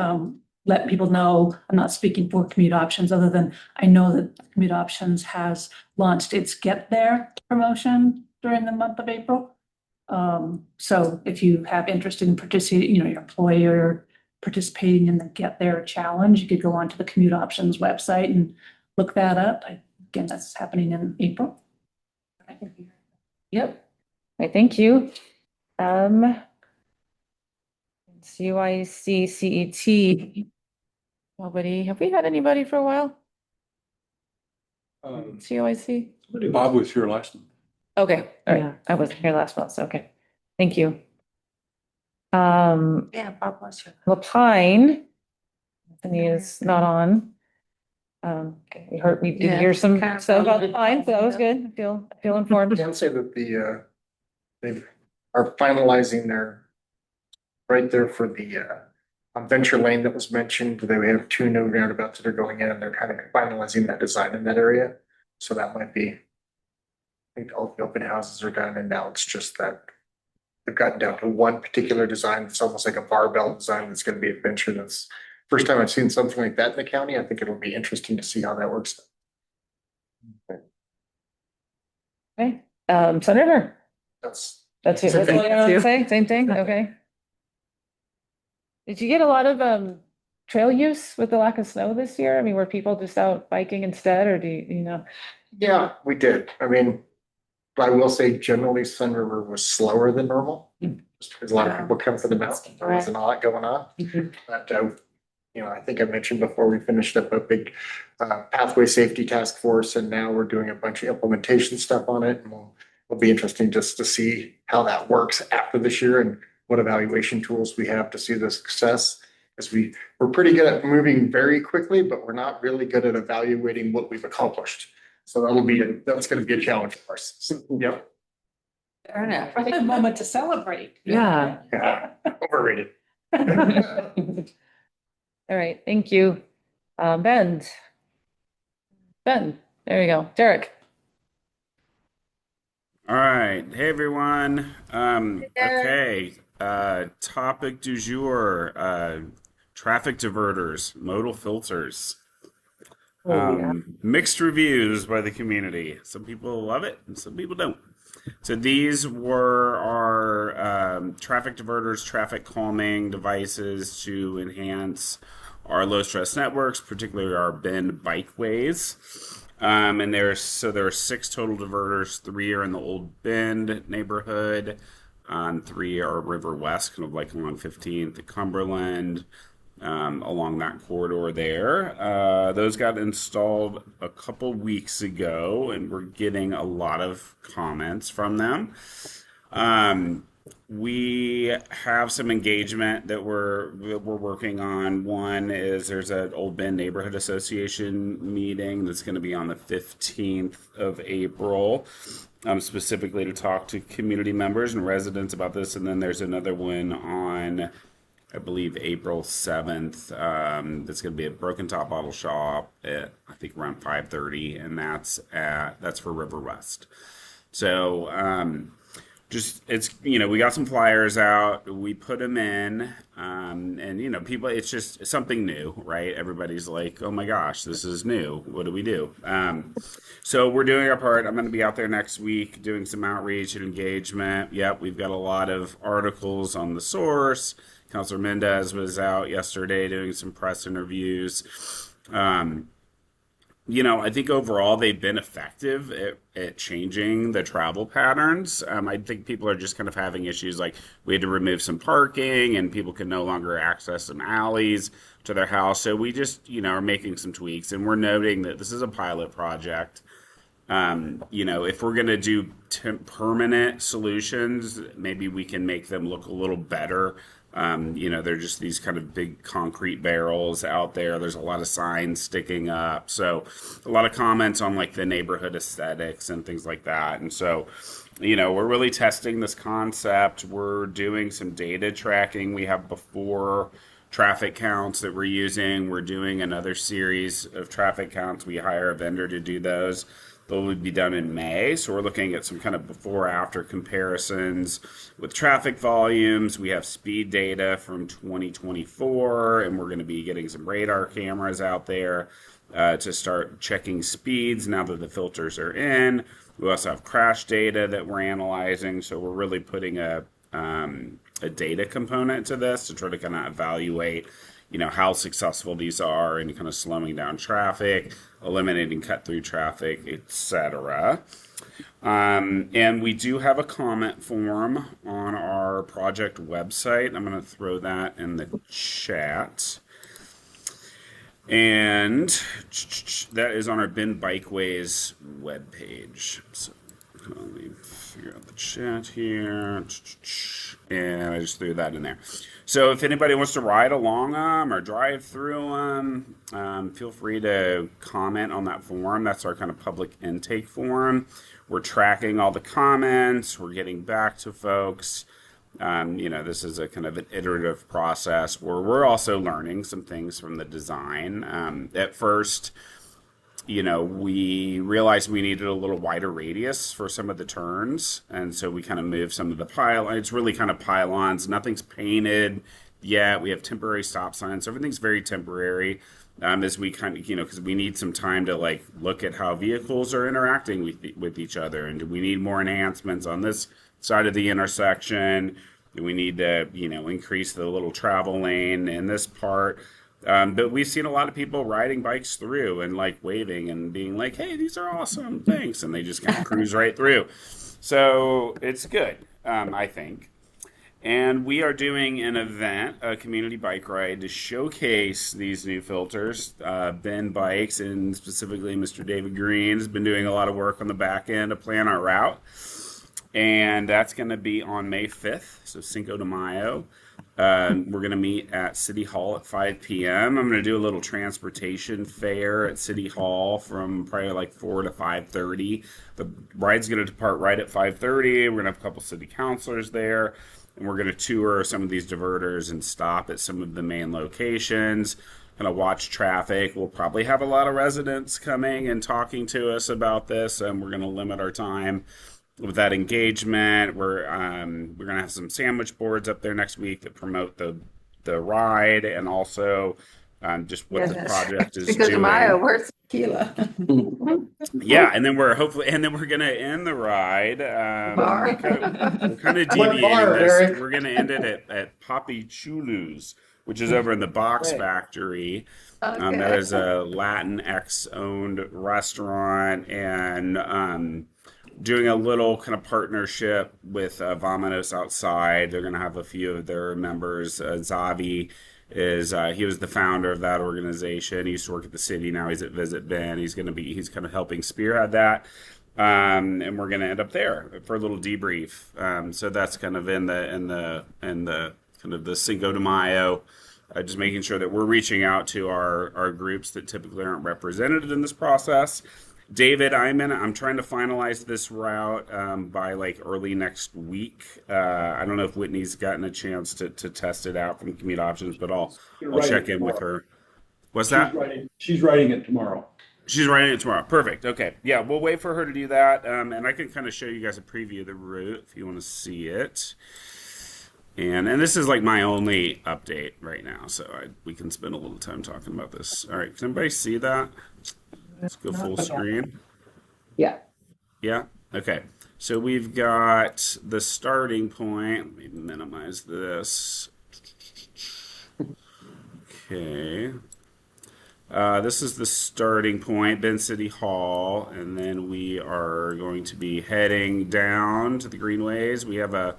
let people know, I'm not speaking for commute options, other than I know that commute options has launched its Get There promotion during the month of April. So if you have interest in participating, your employer participating in the Get There challenge, you could go onto the commute options website and look that up. Again, that's happening in April. Yep. Okay, thank you. CYC, CET. Nobody, have we had anybody for a while? CYC? Bob was here last month. Okay, all right. Yeah. I wasn't here last month, so okay. Thank you. Yeah, Bob was here. Lapine. Anthony is not on. Okay, we did hear some stuff about Lapine, so that was good. I feel informed. I can say that they are finalizing their, right there for the on Venture Lane that was mentioned. They have 2 new roundabouts that are going in, and they're kind of finalizing that design in that area. So that might be, I think all the open houses are done, and now it's just that they've gotten down to one particular design. It's almost like a barbell design that's going to be adventure. That's first time I've seen something like that in the county. I think it'll be interesting to see how that works. Okay, Senator, That's that's it. That's all you want to say? Same thing? Okay. Did you get a lot of trail use with the lack of snow this year? I mean, were people just out biking instead, or do you know? Yeah, we did. I mean, I will say generally Sun River was slower than normal. Just because a lot of people come from the mountains. There wasn't a lot going on. But I think I mentioned before, we finished up a big pathway safety task force, and now we're doing a bunch of implementation stuff on it. And it'll be interesting just to see how that works after this year and what evaluation tools we have to see the success. Because we're pretty good at moving very quickly, but we're not really good at evaluating what we've accomplished. So that's going to be a challenge for us. Yep. Fair enough. I think a moment to celebrate. Yeah. Yeah. Overrated. All right, thank you. Ben, there you go. Derek. All right. Hey, everyone. Okay. Topic du jour, traffic diverters, modal filters. Mixed reviews by the community. Some people love it and some people don't. So these were our traffic diverters, traffic calming devices to enhance our low stress networks, particularly our bend bikeways. And there are 6 total diverters. 3 are in the Old Bend neighborhood. 3 are River West, kind of like along 15th at Cumberland, along that corridor there. Those got installed a couple weeks ago, and we're getting a lot of comments from them. We have some engagement that we're working on. One is there's an Old Bend Neighborhood Association meeting that's going to be on the 15th of April, specifically to talk to community members and residents about this. And then there's another one on I believe April 7th. That's going to be at Broken Top Bottle Shop at I think around 5:30, and that's for River West. So just it's we got some flyers out, we put them in, and people, it's just something new, right? Everybody's like, oh my gosh, this is new, what do we do? So we're doing our part. I'm going to be out there next week doing some outreach and engagement. Yep, we've got a lot of articles on the source. Councilor Mendez was out yesterday doing some press interviews. I think overall they've been effective at changing the travel patterns. I think people are just kind of having issues like we had to remove some parking and people can no longer access some alleys to their house. So we just, are making some tweaks, and we're noting that this is a pilot project. If we're going to do permanent solutions, maybe we can make them look a little better. They're just these kind of big concrete barrels out there. There's a lot of signs sticking up. So a lot of comments on like the neighborhood aesthetics and things like that. And so, we're really testing this concept. We're doing some data tracking. We have before traffic counts that we're using. We're doing another series of traffic counts. We hire a vendor to do those. They'll be done in May. So we're looking at some kind of before after comparisons with traffic volumes. We have speed data from 2024, and we're going to be getting some radar cameras out there to start checking speeds now that the filters are in. We also have crash data that we're analyzing. So we're really putting a data component to this to try to kind of evaluate how successful these are and kind of slowing down traffic, eliminating cut through traffic, etc. And we do have a comment form on our project website. I'm going to throw that in the chat. And that is on our Bin Bikeways webpage. So let me figure out the chat here. And I just threw that in there. So if anybody wants to ride along them or drive through them, feel free to comment on that form. That's our kind of public intake form. We're tracking all the comments. We're getting back to folks. This is a kind of an iterative process where we're also learning some things from the design. At first, we realized we needed a little wider radius for some of the turns. And so we kind of moved some of the pylons. It's really kind of pylons. Nothing's painted yet. We have temporary stop signs. So everything's very temporary as we kind of, because we need some time to like look at how vehicles are interacting with each other. And do we need more enhancements on this side of the intersection? Do we need to, increase the little travel lane in this part? But we've seen a lot of people riding bikes through and like waving and being like, hey, these are awesome, thanks. And they just kind of cruise right through. So it's good, I think. And we are doing an event, a community bike ride to showcase these new filters. Ben Bikes and specifically Mr. David Green has been doing a lot of work on the back end to plan our route. And that's going to be on May 5th, so Cinco de Mayo. We're going to meet at City Hall at 5 p.m. I'm going to do a little transportation fair at City Hall from probably like 4 to 5:30. The ride's going to depart right at 5:30. We're going to have a couple city councilors there, and we're going to tour some of these diverters and stop at some of the main locations, kind of watch traffic. We'll probably have a lot of residents coming and talking to us about this, and we're going to limit our time with that engagement. We're gonna have some sandwich boards up there next week that promote the ride and also just what the project is Because doing. Maya, where's tequila? Yeah, and then we're gonna end the ride. We're kind of deviating this. We're gonna end it at Papi Chulu's, which is over in the Box Factory. That is a Latinx owned restaurant, and doing a little kind of partnership with Vamanos Outside. They're going to have a few of their members. Zavi he was the founder of that organization. He used to work at the city. Now he's at Visit Ben. He's kind of helping spearhead that. And we're going to end up there for a little debrief. So that's kind of in the kind of the Cinco de Mayo. Just making sure that we're reaching out to our groups that typically aren't represented in this process. David, I'm trying to finalize this route by like early next week. I don't know if Whitney's gotten a chance to test it out from Commute Options, but I'll check in with her. What's that? She's writing it tomorrow. She's writing it tomorrow. Perfect. Okay. Yeah, we'll wait for her to do that. And I can kind of show you guys a preview of the route if you want to see it. And this is like my only update right now, so we can spend a little time talking about this. All right, can everybody see that? Let's go full screen. Yeah. Yeah? Okay. So we've got the starting point. Let me minimize this. Okay. This is the starting point, Bend City Hall, and then we are going to be heading down to the greenways. We have a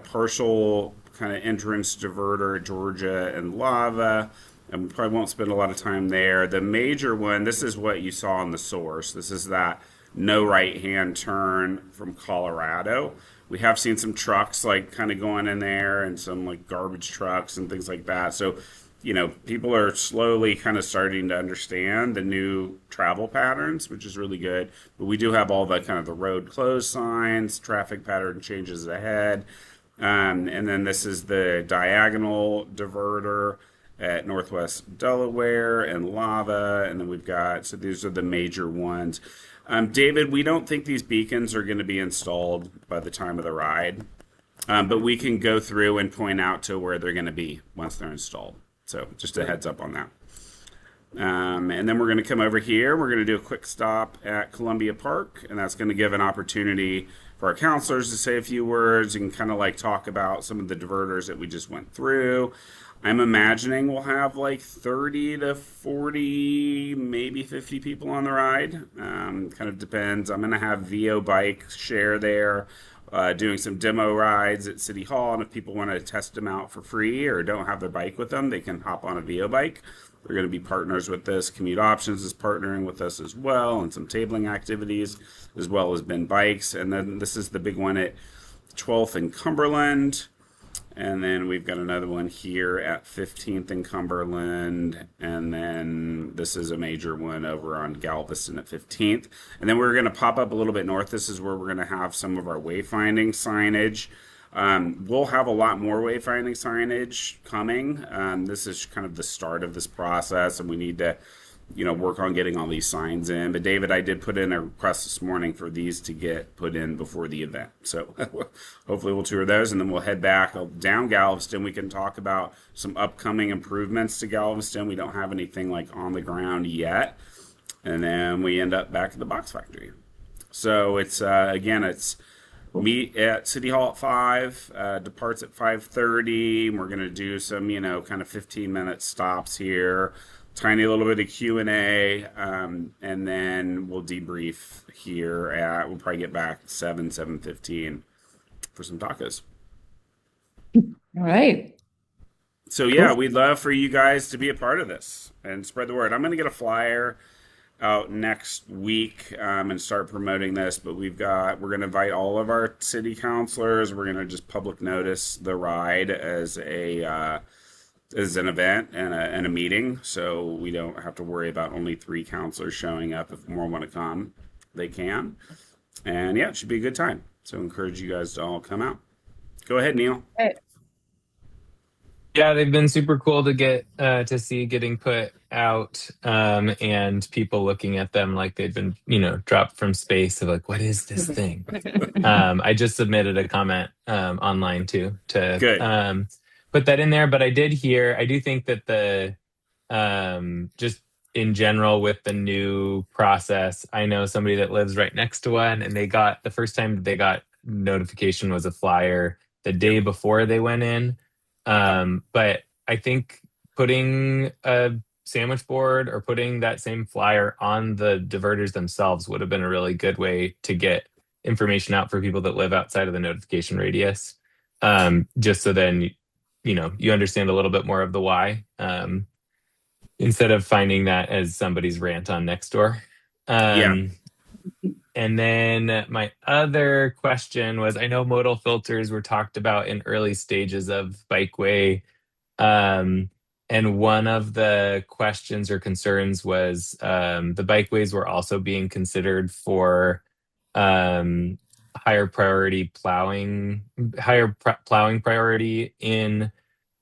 partial kind of entrance diverter at Georgia and Lava, and we probably won't spend a lot of time there. The major one, this is what you saw on the source. This is that no right-hand turn from Colorado. We have seen some trucks like kind of going in there and some like garbage trucks and things like that. So, people are slowly kind of starting to understand the new travel patterns, which is really good. But we do have all the kind of the road closed signs, traffic pattern changes ahead. And then this is the diagonal diverter at Northwest Delaware and Lava. And then we've got, so these are the major ones. David, we don't think these beacons are going to be installed by the time of the ride. But we can go through and point out to where they're going to be once they're installed. So just a heads up on that. And then we're going to come over here. We're going to do a quick stop at Columbia Park, and that's going to give an opportunity for our counselors to say a few words and kind of like talk about some of the diverters that we just went through. I'm imagining we'll have like 30 to 40, maybe 50 people on the ride. Kind of depends. I'm going to have VO Bike share there. Doing some demo rides at City Hall, and if people want to test them out for free or don't have their bike with them, they can hop on a VO Bike. They're going to be partners with this. Commute Options is partnering with us as well, and some tabling activities, as well as Ben Bikes. And then this is the big one at 12th and Cumberland. And then we've got another one here at 15th and Cumberland. And then this is a major one over on Galveston at 15th. And then we're going to pop up a little bit north. This is where we're going to have some of our wayfinding signage. We'll have a lot more wayfinding signage coming. This is kind of the start of this process, and we need to work on getting all these signs in. But David, I did put in a request this morning for these to get put in before the event. So hopefully we'll tour those, and then we'll head back down Galveston. We can talk about some upcoming improvements to Galveston. We don't have anything like on the ground yet. And then we end up back at the box factory. So it's, again, it's meet at City Hall at 5, departs at 5:30. We're going to do some, kind of 15-minute stops here. Tiny little bit of Q&A, and then we'll debrief here we'll probably get back at 7:15 for some tacos. All right. So yeah, we'd love for you guys to be a part of this and spread the word. I'm going to get a flyer out next week and start promoting this, but we're going to invite all of our city councilors. We're going to just public notice the ride as an event and a meeting, so we don't have to worry about only 3 counselors showing up. If more want to come, they can. And yeah, it should be a good time. So encourage you guys to all come out. Go ahead, Neil. Hey. Yeah, they've been super cool to get to see getting put out, and people looking at them like they've been, dropped from space of like, what is this thing? I just submitted a comment online too to put that in there. But I do think that the just in general with the new process, I know somebody that lives right next to one, and the first time they got notification was a flyer the day before they went in. But I think putting a sandwich board or putting that same flyer on the diverters themselves would have been a really good way to get information out for people that live outside of the notification radius. Just so then, you understand a little bit more of the why, instead of finding that as somebody's rant on Nextdoor. And then my other question was, I know modal filters were talked about in early stages of Bikeway. And And one of the questions or concerns was the bikeways were also being considered for um, higher priority plowing, plowing priority in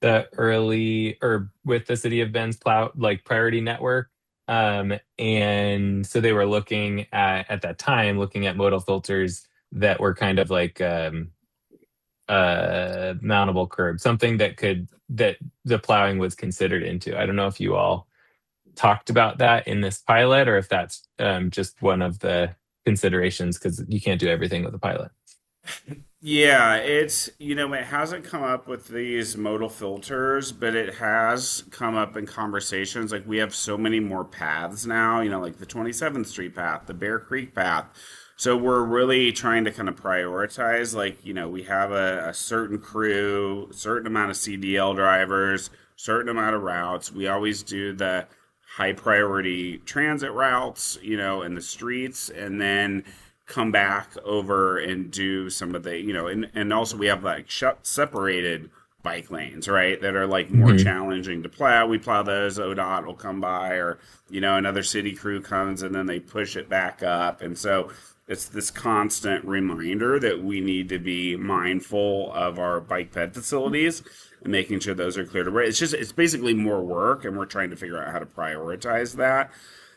the early or with the city of Bend's plow like priority network. And so they were looking at that time, looking at modal filters that were kind of like mountable curb, something that the plowing was considered into. I don't know if you all talked about that in this pilot or if that's just one of the considerations because you can't do everything with a pilot. Yeah, it's, it hasn't come up with these modal filters, but it has come up in conversations. Like we have so many more paths now, like the 27th Street path, the Bear Creek path. So we're really trying to kind of prioritize, like, we have a certain crew, certain amount of CDL drivers, certain amount of routes. We always do the high priority transit routes, in the streets, and then come back over and do some of the, and also we have like separated bike lanes, right? That are like more challenging to plow. We plow those, ODOT will come by, or, another city crew comes and then they push it back up. And so it's this constant reminder that we need to be mindful of our bike ped facilities and making sure those are clear to wear. It's basically more work, and we're trying to figure out how to prioritize that.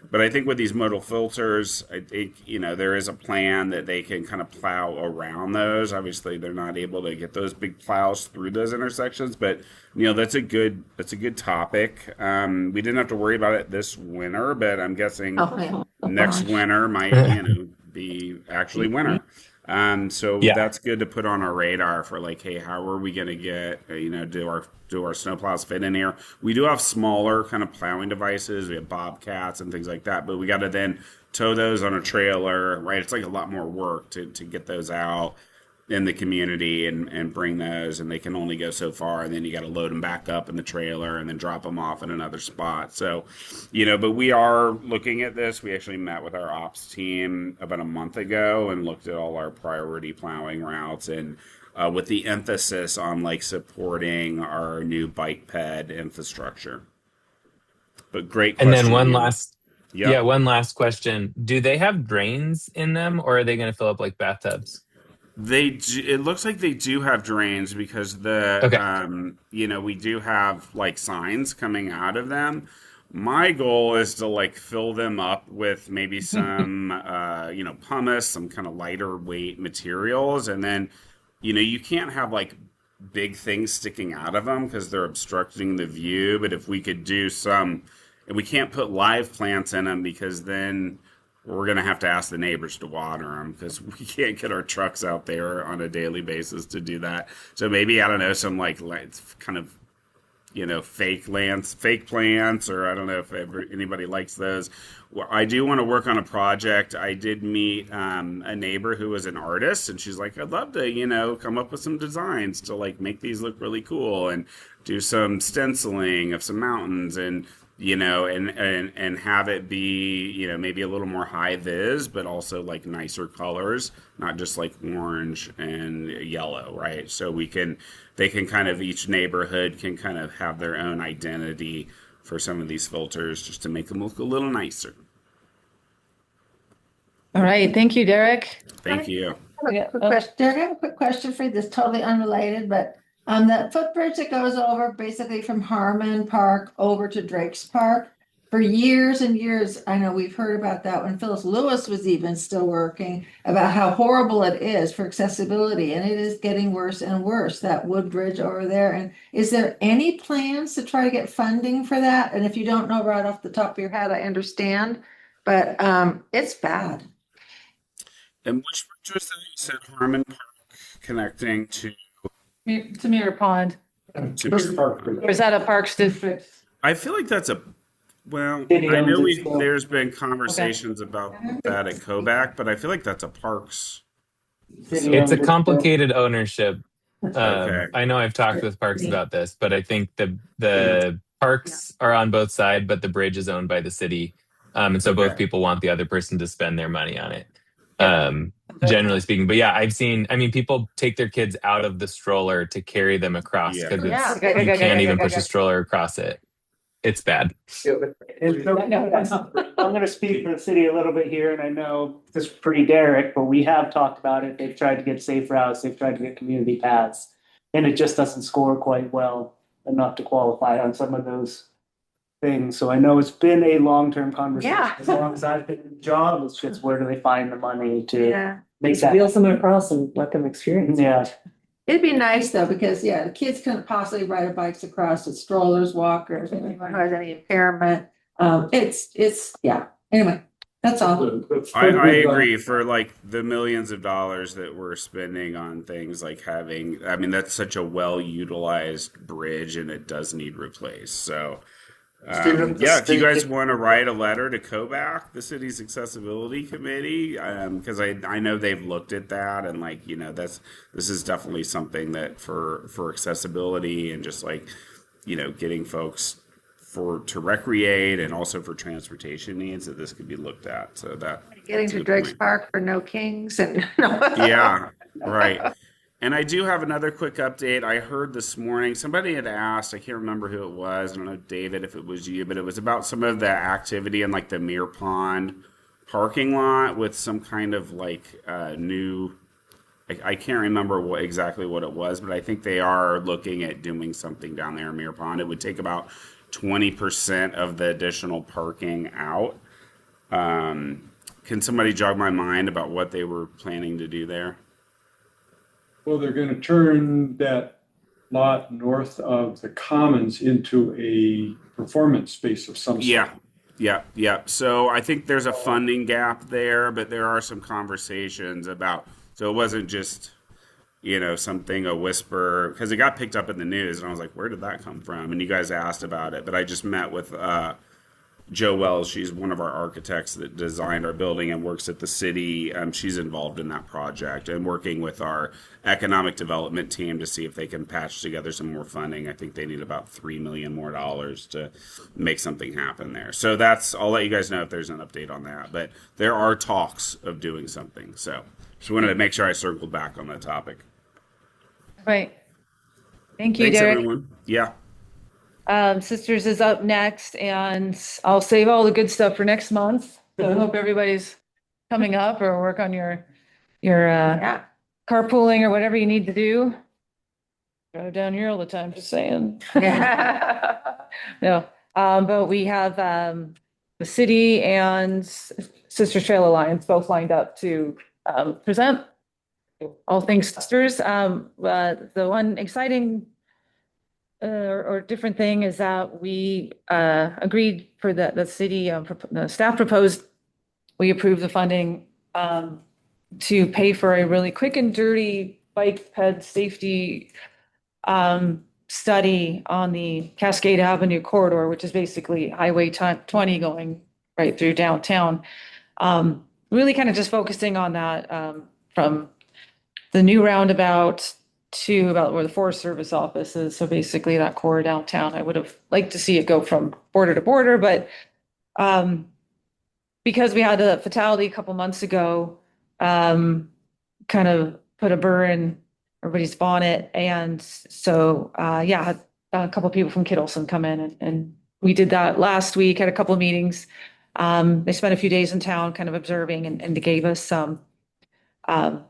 But I think with these modal filters, I think, there is a plan that they can kind of plow around those. Obviously, they're not able to get those big plows through those intersections, but that's a good topic. We didn't have to worry about it this winter, but I'm guessing next winter might, be actually winter. So Yeah. that's good to put on our radar for like, hey, how are we going to get, do our snowplows fit in here? We do have smaller kind of plowing devices. We have bobcats and things like that, but we got to then tow those on a trailer, right? It's like a lot more work to get those out in the community and bring those, and they can only go so far, and then you got to load them back up in the trailer and then drop them off in another spot. So, but we are looking at this. We actually met with our ops team about a month ago and looked at all our priority plowing routes, and with the emphasis on like supporting our new bike ped infrastructure. But great question. And then one Ian. last one last question. Do they have drains in them, or are they going to fill up like bathtubs? It looks like they do have drains because we do have like signs coming out of them. My goal is to like fill them up with maybe some, pumice, some kind of lighter weight materials. And then, you can't have like big things sticking out of them because they're obstructing the view. But if we could do and we can't put live plants in them because then we're going to have to ask the neighbors to water them because we can't get our trucks out there on a daily basis to do that. So maybe, I don't know, some like kind of, fake plants, or I don't know if anybody likes those. Well, I do want to work on a project. I did meet a neighbor who was an artist, and she's like, I'd love to, come up with some designs to like make these look really cool and do some stenciling of some mountains and and have it be, maybe a little more high vis, but also like nicer colors, not just like orange and yellow, right? So they can kind of, each neighborhood can kind of have their own identity for some of these filters just to make them look a little nicer. All right. Thank you, Derek. Thank you. I have a quick question for you that's totally unrelated, but the footbridge that goes over basically from Harmon Park over to Drake's Park, for years and years, I know we've heard about that when Phyllis Lewis was even still working, about how horrible it is for accessibility, and it is getting worse and worse, that wood bridge over there. And is there any plans to try to get funding for that? And if you don't know right off the top of your head, I understand, but it's bad. And which bridge was that? You said Harmon Park connecting to Mirror Pond. Or is that a Parks District? I feel like that's I know there's been conversations about that at Kovac, but I feel like that's a Parks. It's a complicated ownership. Okay. I know I've talked with Parks about this, but I think the parks are on both sides, but the bridge is owned by the city. And so both people want the other person to spend their money on it. Generally speaking. But yeah, people take their kids out of the stroller to carry them across because you can't even push a stroller across it. it's bad. And so, I'm gonna speak for the city a little bit here, and I know this is pretty Derek, but we have talked about it. They've tried to get safe routes, they've tried to get community paths. And it just doesn't score quite well enough to qualify on some of those things. So I know it's been a long-term conversation. Yeah. As long as I've been in the job, it's just where do they find the money to Yeah. make Just that? wheel someone across and let them experience. Yeah, It'd be nice though, because yeah, the kids couldn't possibly ride their bikes across with strollers, walkers, anyone who has any impairment. Yeah, anyway, that's all. I agree for like the millions of dollars that we're spending on things like having, I mean, that's such a well utilized bridge and it does need replaced. So, Stephen, yeah, if you guys want to write a letter to KOBAC, the city's accessibility committee, because I know they've looked at that and like, you know, this is definitely something that for accessibility and just like, you know, getting folks to recreate and also for transportation needs that this could be looked at. So Getting that's a to good Drake's point. Park for no kings and. Yeah, right. And I do have another quick update. I heard this morning somebody had asked, I can't remember who it was. I don't know, David, if it was you, but it was about some of the activity in like the Mere Pond parking lot with some kind of like new. I can't remember exactly what it was, but I think they are looking at doing something down there in Mere Pond. It would take about 20% of the additional parking out. Can somebody jog my mind about what they were planning to do there? Well, they're going to turn that lot north of the Commons into a performance space of some sort. Yeah. So I think there's a funding gap there, but there are some conversations about, so it wasn't just, you know, something, a whisper, because it got picked up in the news and I was like, where did that come from? And you guys asked about it, but I just met with Jo Wells. She's one of our architects that designed our building and works at the city. She's involved in that project and working with our economic development team to see if they can patch together some more funding. I think they need about $3 million more to make something happen there. So I'll let you guys know if there's an update on that. But there are talks of doing something. So just wanted to make sure I circled back on that topic. Right. Thank you, Thanks, Derek. everyone. Yeah. Sisters is up next, and I'll save all the good stuff for next month. So I hope everybody's coming up or work on your Yeah. carpooling or whatever you need to do. Drive down here all the time, just saying. No, but we have the city and Sisters Trail Alliance both lined up to present all things sisters. The one exciting or different thing is that we agreed for the city, the staff proposed, we approved the funding to pay for a really quick and dirty bike ped safety study on the Cascade Avenue corridor, which is basically Highway 20 going right through downtown. Really kind of just focusing on that from the new roundabout to about where the Forest Service office is. So basically that core downtown, I would have liked to see it go from border to border, but because we had a fatality a couple months ago, kind of put a burr in everybody's bonnet. And so, had a couple of people from Kittleson come in and we did that last week, had a couple of meetings. They spent a few days in town kind of observing and they gave us some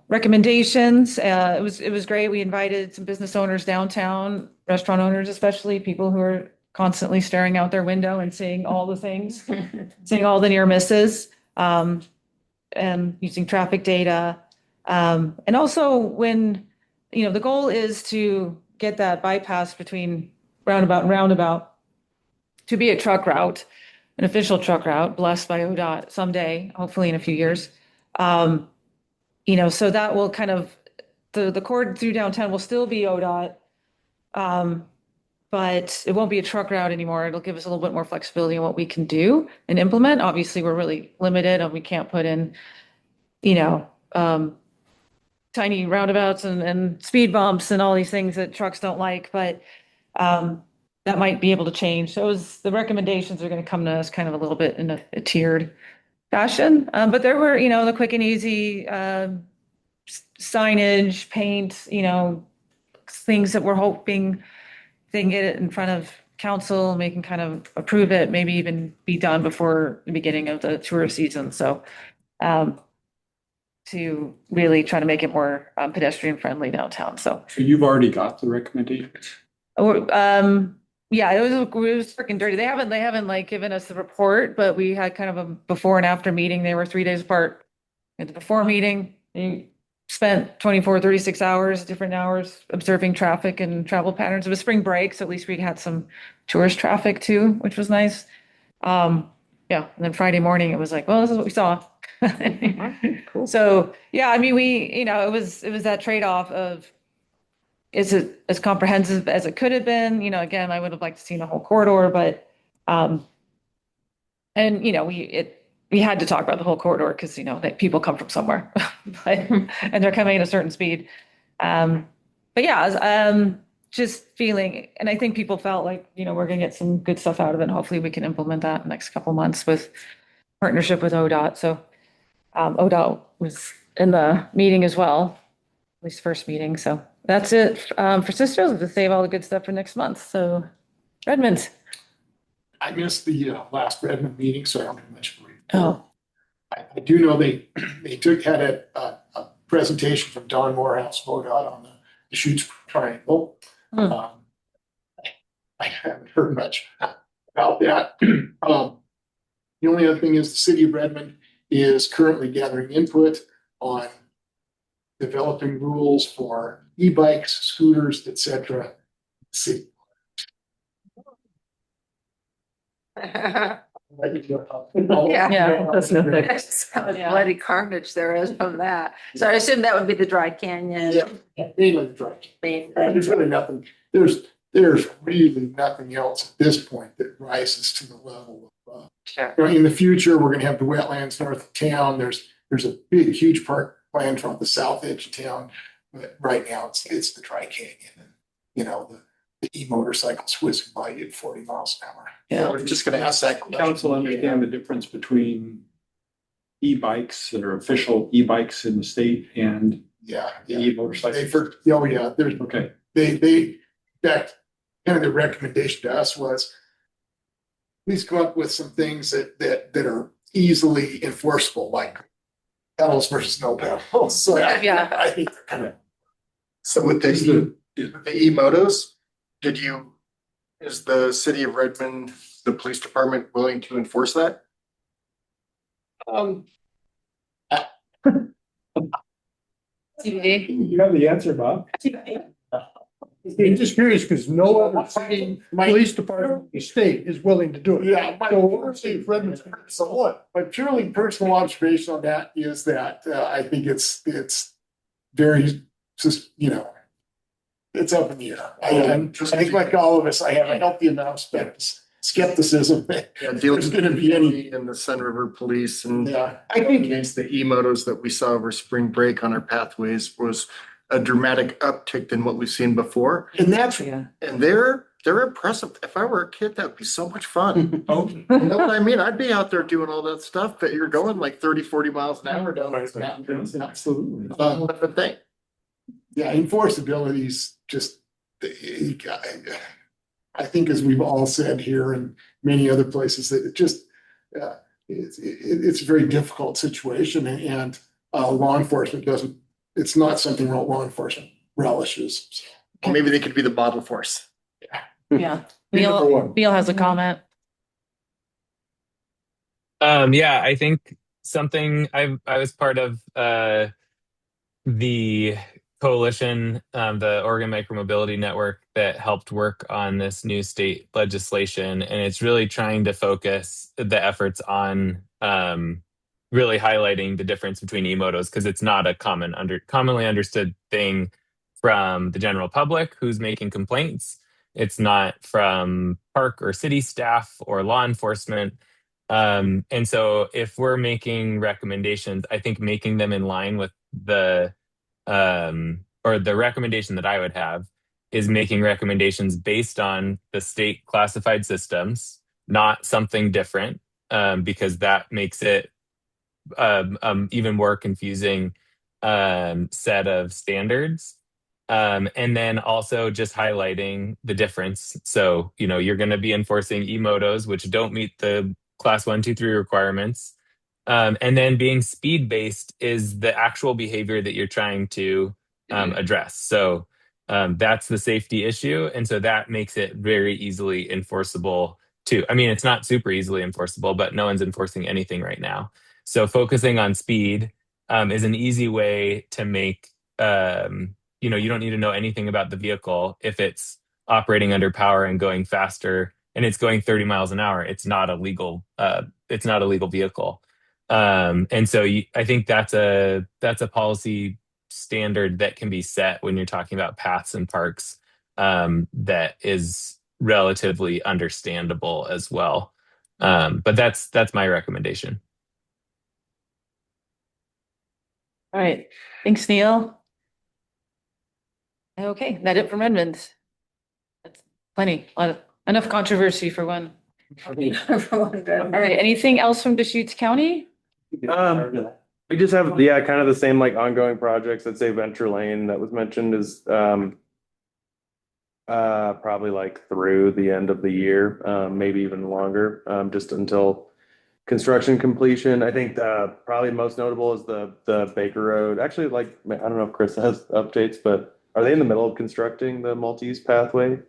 recommendations. It was great. We invited some business owners downtown, restaurant owners, especially people who are constantly staring out their window and seeing all the things, seeing all the near misses, and using traffic data. And also when, the goal is to get that bypass between roundabout and roundabout to be a truck route, an official truck route blessed by ODOT someday, hopefully in a few years. So that will kind of, the cord through downtown will still be ODOT, but it won't be a truck route anymore. It'll give us a little bit more flexibility on what we can do and implement. Obviously, we're really limited and we can't put in, tiny roundabouts and speed bumps and all these things that trucks don't like, but that might be able to change. So the recommendations are going to come to us kind of a little bit in a tiered fashion. But there were, the quick and easy signage, paint, things that we're hoping they can get it in front of council, we can kind of approve it, maybe even be done before the beginning of the tourist season. So to really try to make it more pedestrian friendly downtown. So, So you've already got the recommendations? yeah, it was freaking dirty. They haven't like given us the report, but we had kind of a before and after meeting. They were 3 days apart. At the before meeting, they spent 24, 36 hours, different hours observing traffic and travel patterns. It was spring break, so at least we had some tourist traffic too, which was nice. Yeah, and then Friday morning it was like, well, this is what we saw. Cool. So yeah, I mean, it was that trade-off of is it as comprehensive as it could have been? Again, I would have liked to seen a whole corridor, but and we had to talk about the whole corridor because that people come from somewhere, and they're coming at a certain speed. But yeah, just feeling, and I think people felt like we're gonna get some good stuff out of it. And hopefully, we can implement that in the next couple months with partnership with ODOT. So ODOT was in the meeting as well, at least first meeting. So that's it for Sisters. To save all the good stuff for next month. So Redmond. I missed the last Redmond meeting, so I don't have much for you. Oh, I do know they had a presentation from Don Morehouse, MoDOT, on the Deschutes Triangle. Hmm. I haven't heard much about that. The only other thing is the city of Redmond is currently gathering input on developing rules for e-bikes, scooters, etc. See. Yeah. yeah, that's no thing. That's how much bloody carnage there is from that. So I assume that would be the Dry Canyon. Mainly the dry. There's really nothing, there's really nothing else at this point that rises to the level of, Sure. in the future, we're gonna have the wetlands north of town. There's a big, huge park planned from the south edge of town. But right now it's the Dry Canyon and, the e-motorcycles whizzing by you at 40 miles an hour. Yeah. We're just gonna ask that question. Council understand the difference between e-bikes that are official e-bikes in the state and Yeah. the e-motorcycles? Oh, yeah, there's, Okay. in fact, kind of the recommendation to us was please come up with some things that are easily enforceable, like pedals versus no pedals. So Yeah. I think they're kind of. So with the e-motos, is the city of Redmond, the police department willing to enforce that? You have the answer, Bob? I'm just curious because no other city police department in the state is willing to do it. Yeah, So my purely personal observation on that is that I think it's very just, it's up in the air. I think like all of us, I have a healthy amount of skepticism. Yeah, There's gonna be any. in the Sun River Police and Yeah, I think against the e-motos that we saw over spring break on our pathways was a dramatic uptick than what we've seen before. and that's, Yeah. And they're impressive. If I were a kid, that'd be so much fun. Oh, You know what I mean? I'd be out there doing all that stuff, but you're going like 30, 40 miles an hour down those mountains. absolutely. But thing. Yeah, enforceability is just, I think as we've all said here and many other places, that it just, it's a very difficult situation and law enforcement it's not something law enforcement relishes. Maybe they could be the model force. Yeah. Number one. Beal has a comment. Yeah, I think something I was part of the coalition, the Oregon Micromobility Network that helped work on this new state legislation, and it's really trying to focus the efforts on really highlighting the difference between e-motos because it's not a commonly understood thing from the general public who's making complaints. It's not from park or city staff or law enforcement. And so if we're making recommendations, I think making them in line with the recommendation that I would have is making recommendations based on the state classified systems, not something different, because that makes it even more confusing set of standards. And then also just highlighting the difference. So, you're going to be enforcing e-motos, which don't meet the class 1, 2, 3 requirements. And then being speed based is the actual behavior that you're trying to address. So that's the safety issue. And so that makes it very easily enforceable too. I mean, it's not super easily enforceable, but no one's enforcing anything right now. So focusing on speed is an easy way to make, you don't need to know anything about the vehicle. If it's operating under power and going faster and it's going 30 miles an hour, it's not a legal vehicle. And so I think that's a policy standard that can be set when you're talking about paths and parks, that is relatively understandable as well. But that's my recommendation. All right. Thanks, Neil. Okay, that it from Redmond. That's plenty, enough controversy for one. All right, anything else from Deschutes County? We just have, kind of the same like ongoing projects. I'd say Venture Lane that was mentioned is probably like through the end of the year, maybe even longer, just until construction completion. I think probably most notable is the Baker Road. Actually, like, I don't know if Chris has updates, but are they in the middle of constructing the multi-use pathway?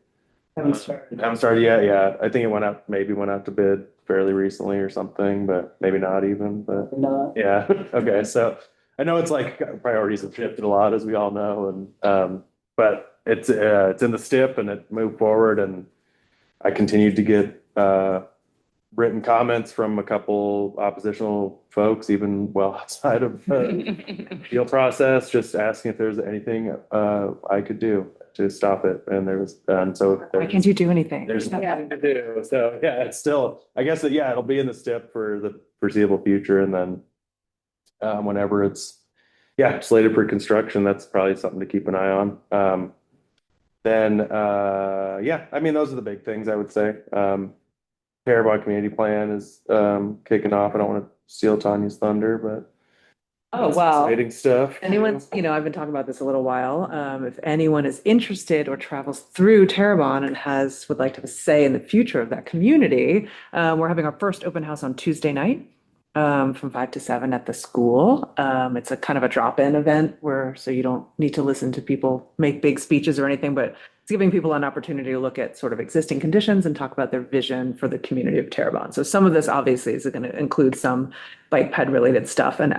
Haven't started yet. Yeah, I think maybe went out to bid fairly recently or something, but maybe not even. But Not. yeah, okay. So I know it's like priorities have shifted a lot, as we all know, and but it's in the STIP and it moved forward, and I continued to get written comments from a couple oppositional folks, even well outside of the deal process, just asking if there's anything I could do to stop it. And so Why can't you do anything? there's nothing to do. So yeah, it's still, I guess that, it'll be in the STIP for the foreseeable future. And then whenever it's, slated for construction, that's probably something to keep an eye on. Then, I mean, those are the big things I would say. Terrebonne Community Plan is kicking off. I don't want to steal Tanya's thunder, but Oh, wow. exciting stuff. Anyone's, I've been talking about this a little while. If anyone is interested or travels through Terrebonne and would like to have a say in the future of that community, we're having our first open house on Tuesday night from 5 to 7 at the school. It's a kind of a drop-in event so you don't need to listen to people make big speeches or anything, but it's giving people an opportunity to look at sort of existing conditions and talk about their vision for the community of Terrebonne. So some of this obviously is going to include some bike ped related stuff. And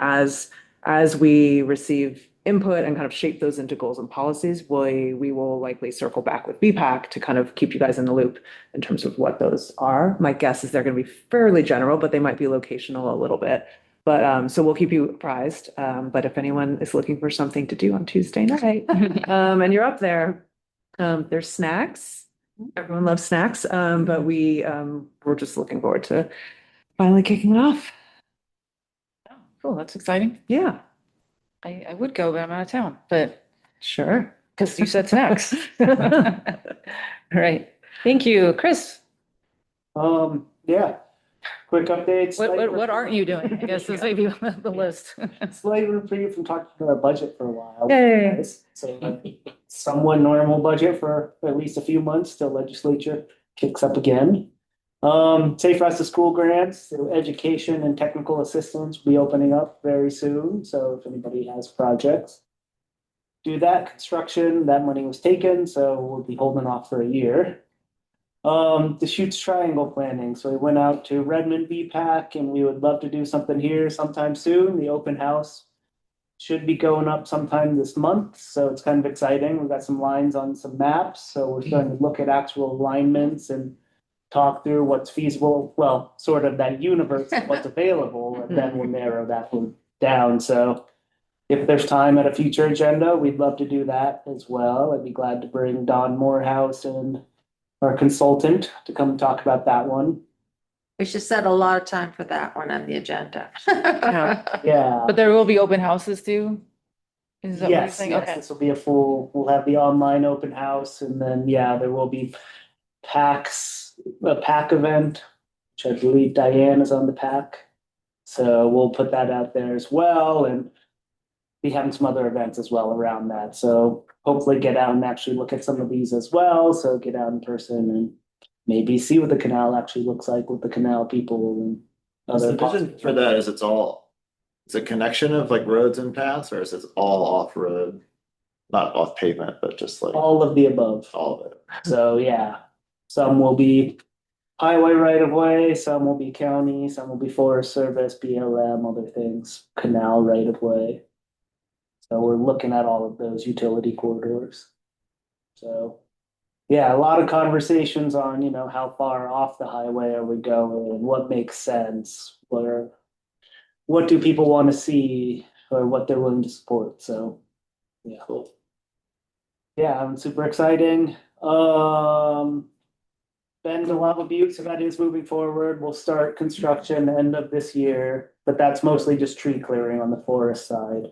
as we receive input and kind of shape those into goals and policies, we will likely circle back with BPAC to kind of keep you guys in the loop in terms of what those are. My guess is they're going to be fairly general, but they might be locational a little bit. But so we'll keep you apprised. But if anyone is looking for something to do on Tuesday night, and you're up there, there's snacks. Everyone loves snacks. But we're just looking forward to finally kicking it off. Oh, cool, that's exciting. Yeah. I would go, but I'm out of town, but Sure. because you said snacks. All right. Thank you. Chris, Yeah, quick updates. what aren't you doing? I guess is maybe the list. Slight review from talking about our budget for a while. Yay. So somewhat normal budget for at least a few months till legislature kicks up again. Safe Routes to School grants, so education and technical assistance will be opening up very soon. So if anybody has projects, do that. Construction, that money was taken, so we'll be holding off for a year. The Shoots Triangle planning. So we went out to Redmond BPAC and we would love to do something here sometime soon. The open house should be going up sometime this month. So it's kind of exciting. We've got some lines on some maps. So we're starting to look at actual alignments and talk through what's feasible. Well, sort of that universe of what's available, and then we'll narrow that one down. So if there's time at a future agenda, we'd love to do that as well. I'd be glad to bring Don Morehouse and our consultant to come talk about that one. We should set a lot of time for that one on the agenda. Yeah. But there will be open houses too? Is that what you're Yes, saying? yes, Okay. this will be we'll have the online open house, and then, there will be a PAC event, which I believe Diane is on the PAC. So we'll put that out there as well, and be having some other events as well around that. So hopefully get out and actually look at some of these as well. So get out in person and maybe see what the canal actually looks like with the canal people and So other. the vision for that is it's a connection of like roads and paths, or is it all off road? Not off pavement, but just like All of the above. all of it. So yeah, some will be highway right of way, some will be county, some will be Forest Service, BLM, other things, canal right of way. So we're looking at all of those utility corridors. So yeah, a lot of conversations on, how far off the highway are we going, what makes sense, what do people want to see or what they're willing to support. So yeah. Cool. Yeah, I'm super exciting. Bend to Lava Butte, so that is moving forward. We'll start construction end of this year, but that's mostly just tree clearing on the forest side.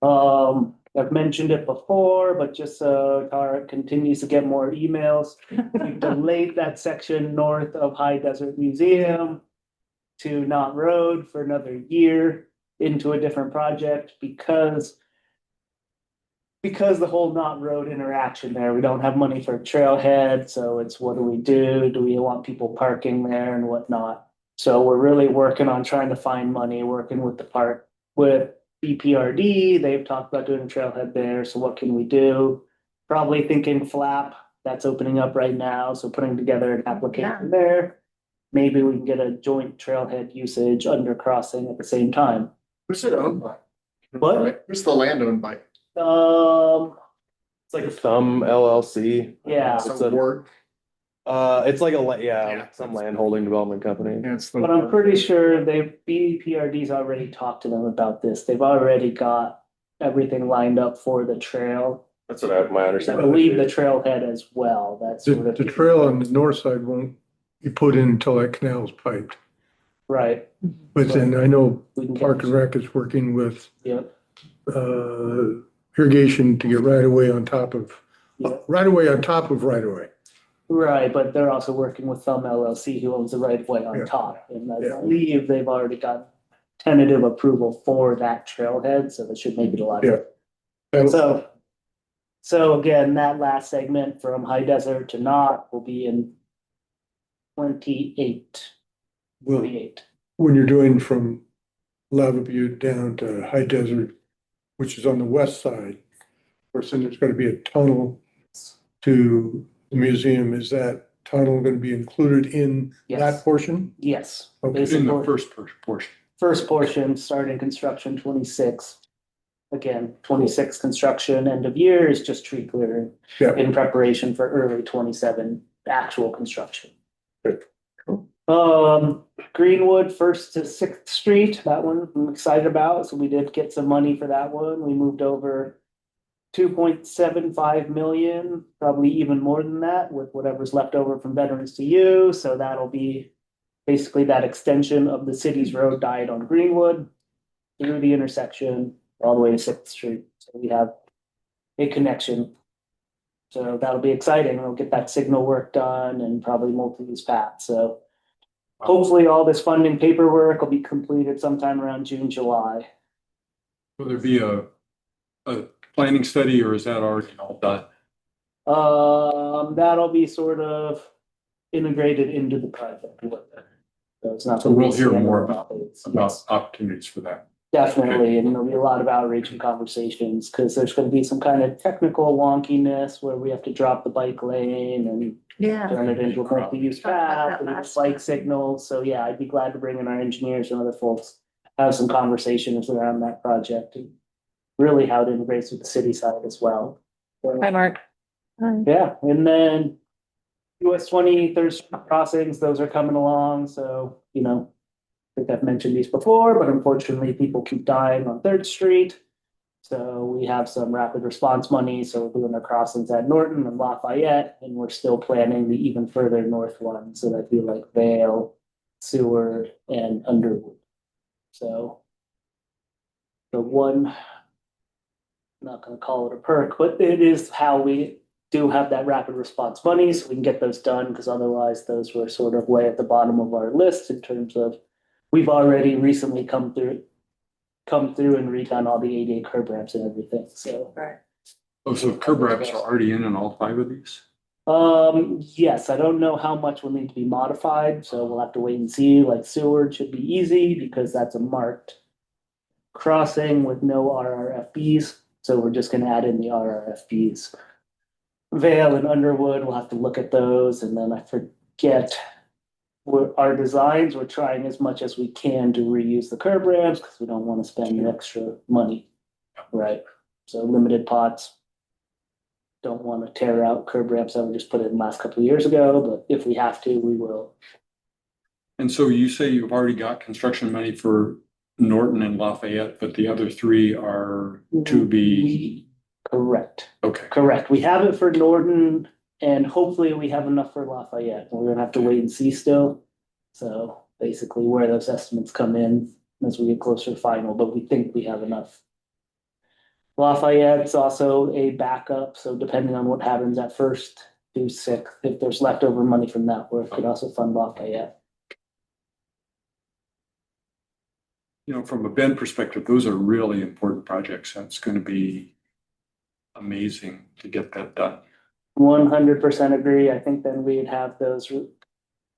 I've mentioned it before, but just so Tara continues to get more emails, we've delayed that section north of High Desert Museum to Knott Road for another year into a different project because the whole Knott Road interaction there, we don't have money for a trailhead, so it's what do we do? Do we want people parking there and whatnot? So we're really working on trying to find money, working with the park, with BPRD. They've talked about doing a trailhead there, so what can we do? Probably thinking flap, that's opening up right now, so putting together an application there. Maybe we can get a joint trailhead usage under crossing at the same time. Who's it owned by? What? Who's the land owned by? It's like Thumb LLC. Yeah. It's So Ward. it's like Yeah. some land holding development company. Yeah, it's the. But I'm pretty sure BPRD's already talked to them about this. They've already got everything lined up for the trail. That's what my I understanding. believe the trailhead as well. That's sort of. The trail on the north side won't be put in until that canal's piped. Right. But then I know We can Park get, and Rec is working with yep, irrigation to get right away on top of, yep. right away on top of right away. Right, but they're also working with Thumb LLC, who owns the right of way on Yeah. top. And I Yeah. believe they've already got tentative approval for that trailhead, so that should make it a lot. Yeah. better. So again, that last segment from High Desert to Knott will be in 28. Well, 28. when you're doing from Lava Butte down to High Desert, which is on the west side, of course, then there's gonna be a tunnel to the museum. Is that tunnel gonna be included in Yes. that portion? Yes. Okay. Basic In the portion. first portion. First portion, starting construction 26. Again, 26 construction, end of year is just tree clearing Yeah. in preparation for early 27 actual construction. Good. Greenwood, First to Sixth Street, that one I'm excited about. So we did get some money for that one. We moved over 2.75 million, probably even more than that with whatever's left over from Veterans to You. So that'll be basically that extension of the city's road diet on Greenwood through the intersection all the way to Sixth Street. So we have a connection. So that'll be exciting. We'll get that signal work done and probably multi-use path. So hopefully all this funding paperwork will be completed sometime around June, July. Will there be a planning study, or is that already all done? That'll be sort of integrated into the project. So it's not. So we'll hear standalone more about Yes. opportunities for that. Definitely, and there'll be a lot of outreach and conversations, because there's gonna be some kind of technical wonkiness where we have to drop the bike lane and turn it into a multi-use path, and use bike signals, so yeah, I'd be glad to bring in our engineers and other folks, have some conversations around that project, and really how it integrates with the city side as well. So, Hi, Mark. yeah, and then US 23rd Street crossings, those are coming along, so, I think I've mentioned these before, but unfortunately, people keep dying on Third Street. So we have some rapid response money, so we're doing our crossings at Norton and Lafayette, and we're still planning the even further north one, so that'd be like Vale, Seward, and Underwood. So the one, I'm not gonna call it a perk, but it is how we do have that rapid response money, so we can get those done, because otherwise those were sort of way at the bottom of our list in terms of, we've already recently come through and redone all the ADA curb ramps and everything, so. Right. Oh, so curb ramps are already in all 5 of these? Yes, I don't know how much will need to be modified, so we'll have to wait and see. Like Seward should be easy because that's a marked crossing with no RRFBs, so we're just gonna add in the RRFBs. Vale and Underwood, we'll have to look at those, and then I forget our designs, we're trying as much as we can to reuse the curb ramps because we don't want to spend the extra money. Right, so limited pots. Don't want to tear out curb ramps that were just put in last couple of years ago, but if we have to, we will. And so you say you've already got construction money for Norton and Lafayette, but the other 3 are to be. Correct. Okay. Correct. We have it for Norton and hopefully we have enough for Lafayette. We're gonna have to wait and see still. So basically where those estimates come in as we get closer to final, but we think we have enough. Lafayette's also a backup, so depending on what happens at first through 6th, if there's leftover money from that work, could also fund Lafayette. You know, from a Bend perspective, those are really important projects. That's going to be amazing to get that done. 100% agree. I think then we'd have those,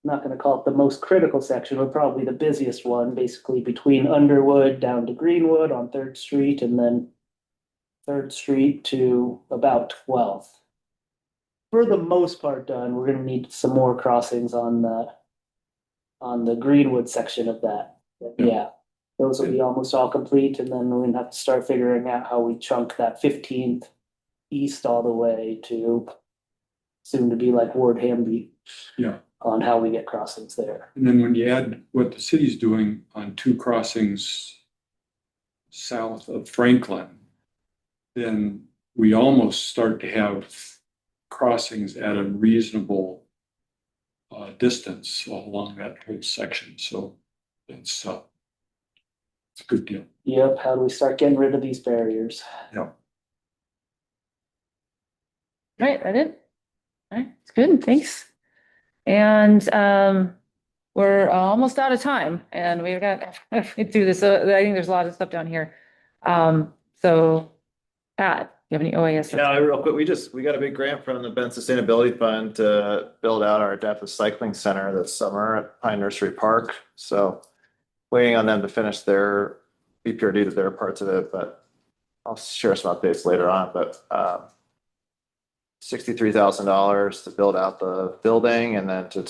not gonna call it the most critical section, but probably the busiest one, basically between Underwood down to Greenwood on 3rd Street and then 3rd Street to about 12th. For the most part done, we're gonna need some more crossings on the Greenwood section of that. Yeah, those will be almost all complete, and then we're gonna have to start figuring out how we chunk that 15th east all the way to soon to be like Ward Hamby. Yeah. On how we get crossings there. And then when you add what the city's doing on 2 crossings south of Franklin, then we almost start to have crossings at a reasonable distance along that whole section. So it's a good deal. Yep. How do we start getting rid of these barriers? Yeah. Right, that it? All right, it's good, thanks. And we're almost out of time and we've got to do this. So I think there's a lot of stuff down here. So Pat, you have any OAS? Yeah, real quick, we got a big grant from the Bend Sustainability Fund to build out our adaptive cycling center this summer at Pine Nursery Park. So waiting on them to finish their BPRD to their parts of it, but I'll share some updates later on. But $63,000 to build out the building and then to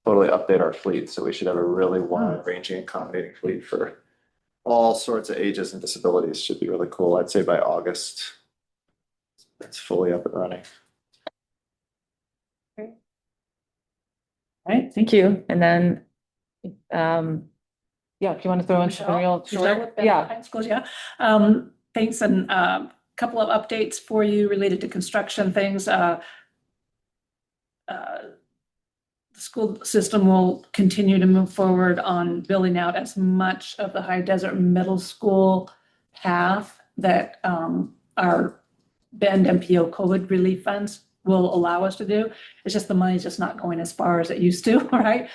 totally update our fleet. So we should have a really wide-ranging, accommodating fleet for all sorts of ages and disabilities. Should be really cool. I'd say by August, it's fully up and running. All right, thank you. And then, yeah, if you want to throw in something real short. Yeah. High schools, yeah. Thanks, and couple of updates for you related to construction things. The school system will continue to move forward on building out as much of the High Desert Middle School path that our Bend MPO COVID relief funds will allow us to do. It's just the money's just not going as far as it used to, right?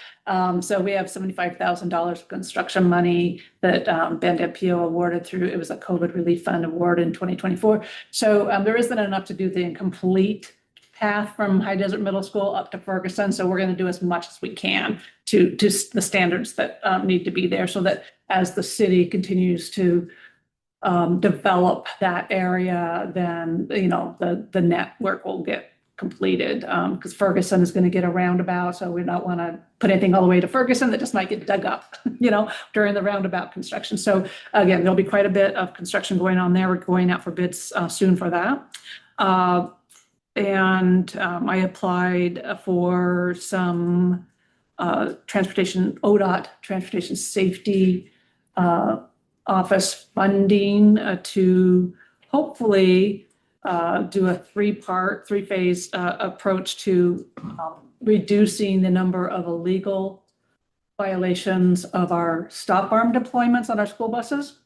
So we have $75,000 of construction money that Bend MPO awarded through, it was a COVID relief fund award in 2024. So there isn't enough to do the incomplete path from High Desert Middle School up to Ferguson. So we're going to do as much as we can to the standards that need to be there so that as the city continues to develop that area, then, you know, the network will get completed because Ferguson is going to get a roundabout. So we don't want to put anything all the way to Ferguson that just might get dug up, you know, during the roundabout construction. So again, there'll be quite a bit of construction going on there. We're going out for bids soon for that. And I applied for some transportation, ODOT, transportation safety office funding to hopefully do a three-phase approach to reducing the number of illegal violations of our stop arm deployments on our school buses.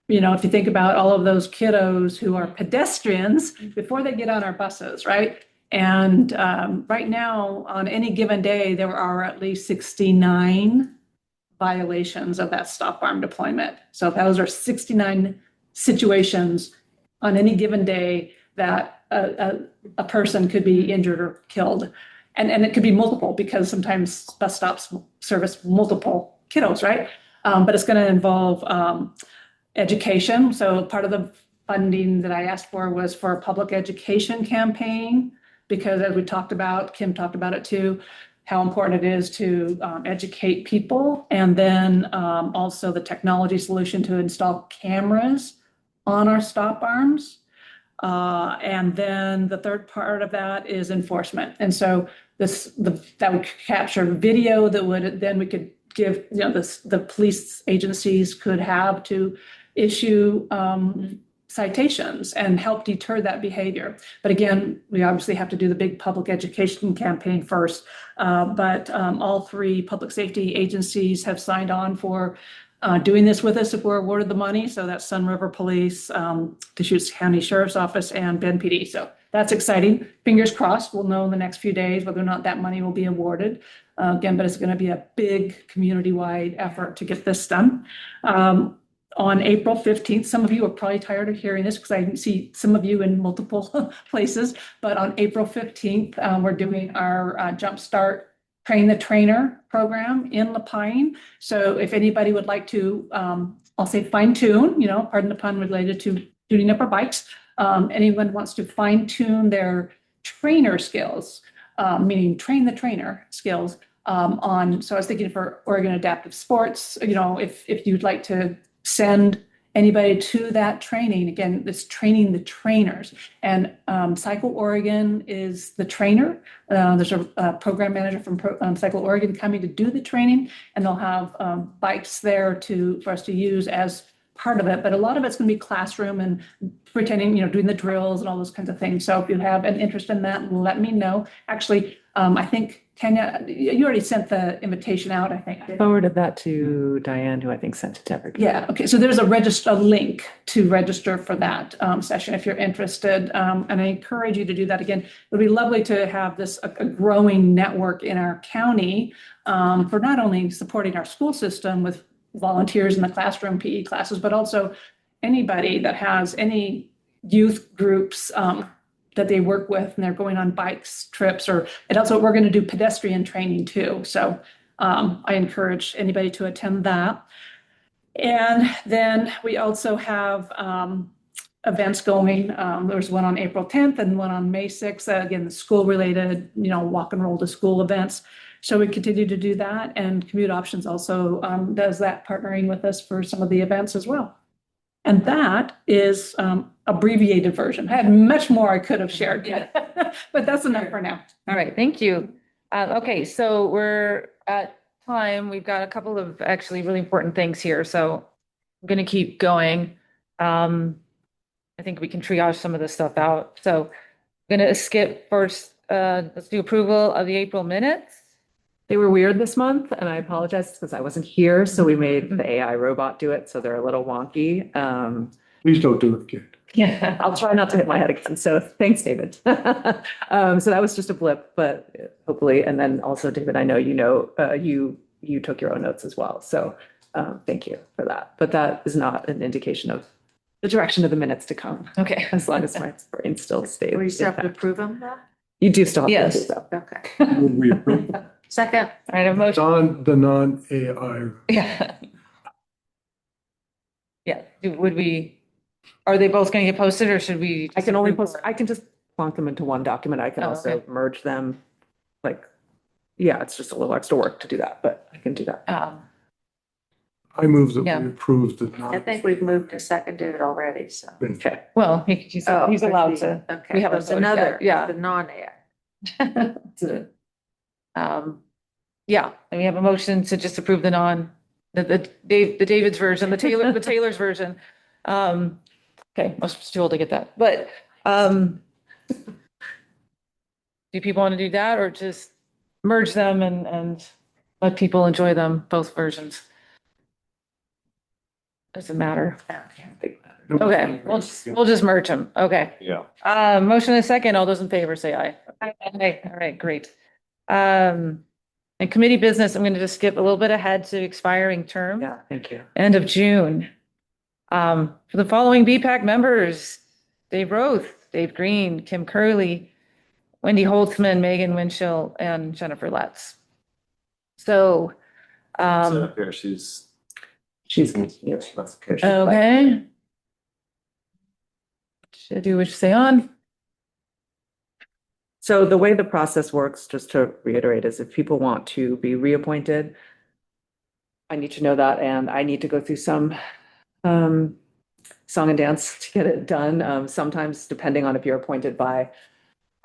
You know, if you think about all of those kiddos who are pedestrians before they get on our buses, right? And right now, on any given day, there are at least 69 violations of that stop arm deployment. So those are 69 situations on any given day that a person could be injured or killed. And it could be multiple because sometimes bus stops service multiple kiddos, right? But it's going to involve education. So part of the funding that I asked for was for a public education campaign, because as we talked about, Kim talked about it too, how important it is to educate people. And then also the technology solution to install cameras on our stop arms. And then the third part of that is enforcement. And so that would capture video that would, then we could give, the police agencies could have to issue citations and help deter that behavior. But again, we obviously have to do the big public education campaign first. But all three public safety agencies have signed on for doing this with us if we're awarded the money. So that's Sun River Police, Deschutes County Sheriff's Office, and Bend PD. So that's exciting. Fingers crossed. We'll know in the next few days whether or not that money will be awarded. Again, but it's going to be a big community-wide effort to get this done. On April 15th, some of you are probably tired of hearing this because I see some of you in multiple places, but on April 15th, we're doing our Jumpstart Train the Trainer program in Lapine. So if anybody would like to, I'll say fine tune, pardon the pun, related to tuning up our bikes. Anyone wants to fine tune their trainer skills, meaning train the trainer skills so I was thinking for Oregon Adaptive Sports, if you'd like to send anybody to that training, again, it's training the trainers. And Cycle Oregon is the trainer. There's a program manager from Cycle Oregon coming to do the training, and they'll have bikes there for us to use as part of it. But a lot of it's going to be classroom and pretending, doing the drills and all those kinds of things. So if you have an interest in that, let me know. Actually, I think Tanya, you already sent the invitation out, I think. I forwarded that to Diane, who I think sent it to everybody. Yeah, okay, so there's a link to register for that session if you're interested. And I encourage you to do that again. It would be lovely to have a growing network in our county for not only supporting our school system with volunteers in the classroom, PE classes, but also anybody that has any youth groups that they work with and they're going on bikes trips, and also we're going to do pedestrian training too. So I encourage anybody to attend that. And then we also have events going. There's one on April 10th and one on May 6th. Again, the school related, walk and roll to school events. So we continue to do that, and Commute Options also does that, partnering with us for some of the events as well. And that is abbreviated version. I had much more I could have shared, but that's enough for now. All right, thank you. Okay, so we're at time. We've got a couple of actually really important things here, so I'm going to keep going. I think we can triage some of this stuff out. So I'm going to skip first. Let's do approval of the April minutes. They were weird this month, and I apologize because I wasn't here, so we made the AI robot do it, so they're a little wonky. Please don't do it again. Yeah, I'll try not to hit my head again. So thanks, David. So that was just a blip, but hopefully, and then also, David, I know you took your own notes as well. So thank you for that. But that is not an indication of the direction of the minutes to come. Okay. As long as my brain still stays. We still have to approve them though? You do still have to Yes. approve them. Okay. Would we approve Second. All right, a motion. on the non-AI? Yeah. Yeah, are they both going to get posted, or should we? I can only post, I can just plonk them into one document. I can Oh, also okay. merge them. It's just a little extra work to do that, but I can do that. I move that Yeah. we approve the I think we've moved to seconded it already, so. Okay. Well, he's Oh, allowed I see. to. Okay, We haven't there's voted yet. another, Yeah. the non-AI. Yeah, and we have a motion to just approve the David's version, the Taylor's version. Okay, I was too old to get that, but do people want to do that or just merge them and let people enjoy them, both versions? Doesn't matter. Okay, we'll just merge them. Okay. Yeah. Motion and a second. All those in favor say aye. Aye. All right, great. And committee business, I'm going to just skip a little bit ahead to expiring term. Yeah, thank you. End of June. For the following BPAC members, Dave Roth, Dave Green, Kim Curley, Wendy Holtzman, Megan Winchell, and Jennifer Letts. So, So um, here she's Yes. that's okay. okay. Should I do what you say on? So the way the process works, just to reiterate, is if people want to be reappointed, I need to know that, and I need to go through some song and dance to get it done. Sometimes, depending on if you're appointed by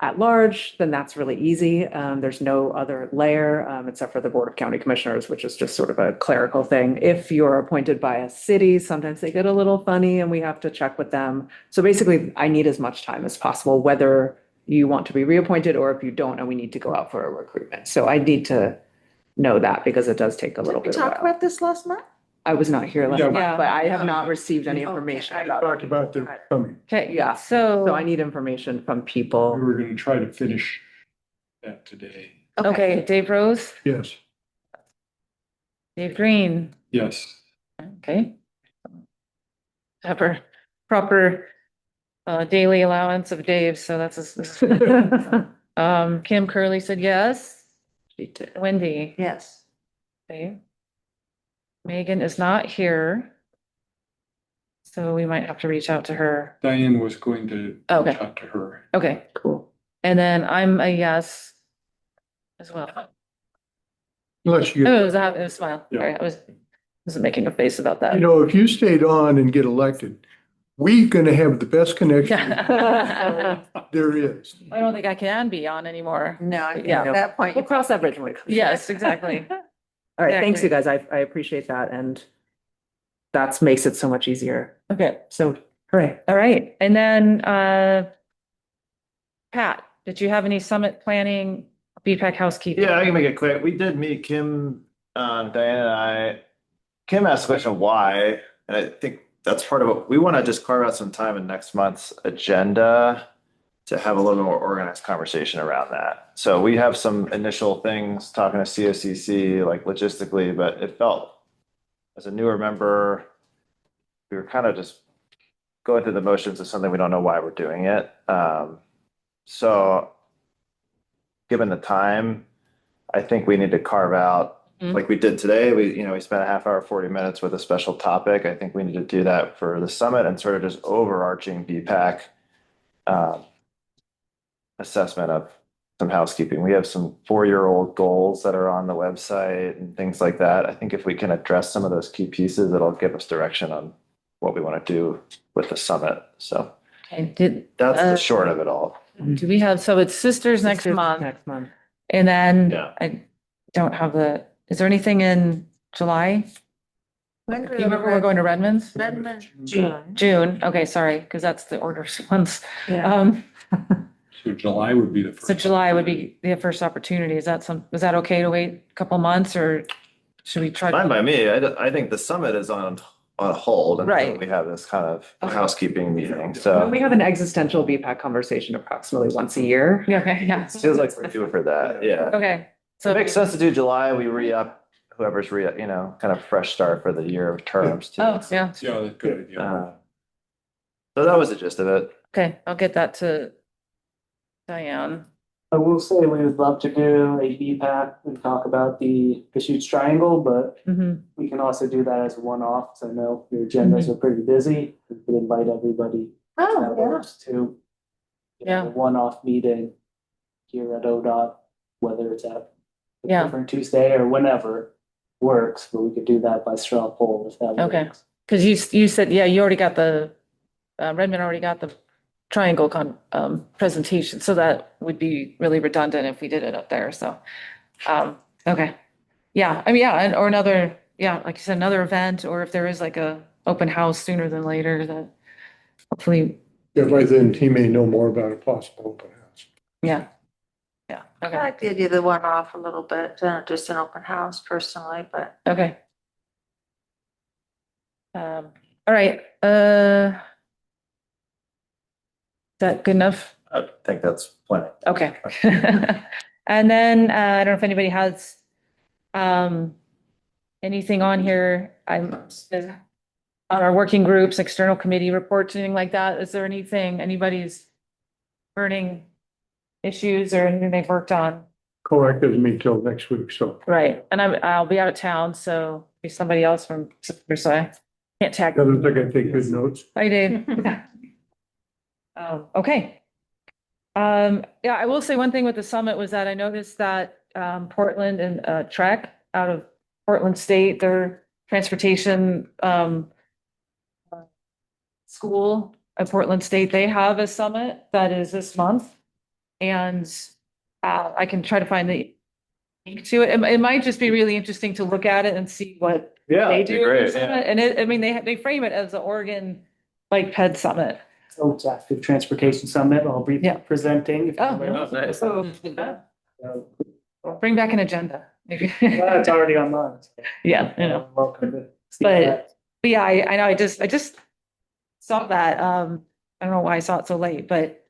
at large, then that's really easy. There's no other layer except for the Board of County Commissioners, which is just sort of a clerical thing. If you're appointed by a city, sometimes they get a little funny and we have to check with them. So basically, I need as much time as possible, whether you want to be reappointed or if you don't, and we need to go out for a recruitment. So I need to know that because it does take a little Did we bit of talk while. about this last month? I was not here last Yeah. month, but I have not received any information Okay. about Talked it. about the coming. Okay, Yeah. so. So I need information from We people. were gonna try to finish that today. Okay, Dave Rose, Yes. Dave Green, Yes. okay. Have her proper daily allowance of Dave, so that's Kim Curley said yes. Wendy, Yes. okay. Megan is not here. So we might have to reach out to her. Diane was going to Okay. talk to her. Okay, Cool. and then I'm a yes as well. Unless you, Oh, it was a smile. Yeah. Sorry, wasn't making a face about that. you know, if you stayed on and get elected, we're gonna have the best connection Yeah. there is. I don't think I can be on anymore. No, I think Yeah. at that point. We'll cross that bridge when we come. Yes, exactly. All right, thanks, you Exactly. guys. I appreciate that, and that makes it so much easier. Okay, So, hooray. all right. And then, Pat, did you have any summit planning, BPAC housekeeping? Yeah, I can make it quick. We did meet Kim, Diane and I. Kim asked the question why, and I think that's part of what we want to just carve out some time in next month's agenda to have a little bit more organized conversation around that. So we have some initial things talking to COCC, like logistically, but it felt as a newer member, we were kind of just going through the motions of something we don't know why we're doing it. So given the time, I think we need to carve out, like we did today, we spent a half hour, 40 minutes with a special topic. I think we need to do that for the summit and sort of just overarching BPAC assessment of some housekeeping. We have some 4-year-old goals that are on the website and things like that. I think if we can address some of those key pieces, it'll give us direction on what we want to do with the summit. So Okay, that's the short of it all. do we have, so it's Sisters next month, Next month. and then Yeah. I don't have is there anything in July? Do you remember we're going to Redmond's? Redmond, June. June, okay, sorry, because that's the orders ones. Yeah. So July would be the first. So July would be the first opportunity. Is that okay to wait a couple months, or should we try? Fine by me. I think the summit is on hold until Right. we have this kind of Okay. housekeeping meeting. We So have an existential BPAC conversation approximately once a year. Yeah, okay, yeah. it feels like we're due for that. Yeah. Okay, so. It makes sense to do July. We re-up whoever's kind of fresh start for the year of terms too. Oh, yeah, Yeah, that's a good idea. So that was the gist of it. okay, I'll get that to Diane. I will say we would love to do a BPAC and talk about the Deschutes Triangle, but Mhm. we can also do that as a one-off, because I know your agendas are pretty busy. We could invite everybody. Oh, That yeah. works too. Yeah. A one-off meeting here at ODOT, whether it's at a Yeah. different Tuesday or whenever works, but we could do that by straw poll if that Okay. works. Because you said, yeah, you already got Redmond already got the triangle presentation, so that would be really redundant if we did it up there, so. Okay, yeah, I mean, yeah, or another, yeah, like you said, another event, or if there is like a open house sooner than later, that hopefully, Yeah, by then he may know more about a possible open house. yeah. Yeah, I okay, like the idea of the one off a little bit, just an open house personally, but. okay. All right, is that good enough? I think that's plenty. Okay. And then, I don't know if anybody has, anything on here, on our working groups, external committee reports, anything like that, is there anything anybody's burning issues or anything they've worked on. Correct, doesn't meet till next week, so. Right. And I'll be out of town, so be somebody else from, so I can't tag. Doesn't think I take good notes. I did. Okay. Yeah, I will say one thing with the summit was that I noticed that Portland and Trek out of Portland State, their transportation school at Portland State, they have a summit that is this month. And I can try to find the link to it. It might just be really interesting to look at it and see what Yeah, they it'd be do. great, at the summit. And I mean, they frame it as the Oregon Bike Ped Summit. Oh, it's Active Transportation Summit. I'll be Yeah. presenting. if Oh. anybody wants to nice. go. Bring back an agenda. Maybe. Well, it's already online. Yeah, you know. Welcome to see But- that. But yeah, I know, I just saw that. I don't know why I saw it so late, but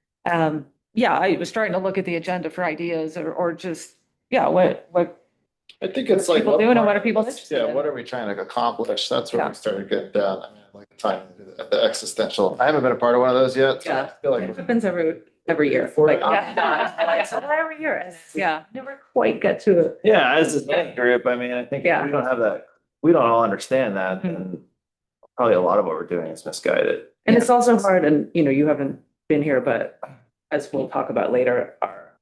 yeah, I was starting to look at the agenda for ideas or just, yeah, what I think it's like. people doing and what are people interested Yeah, in? what are we trying to accomplish? That's where Yeah. we started getting down. I mean, I like the time, the existential. I haven't been a part of one of those yet. So I feel It like. happens every year. Like, Every year. Yeah. never quite get to it. Yeah, as a group, I mean, I think if Yeah. we don't have that, we don't all understand that, Mhm. then probably a lot of what we're doing is misguided. And it's also hard, and you haven't been here, but as we'll talk about later, our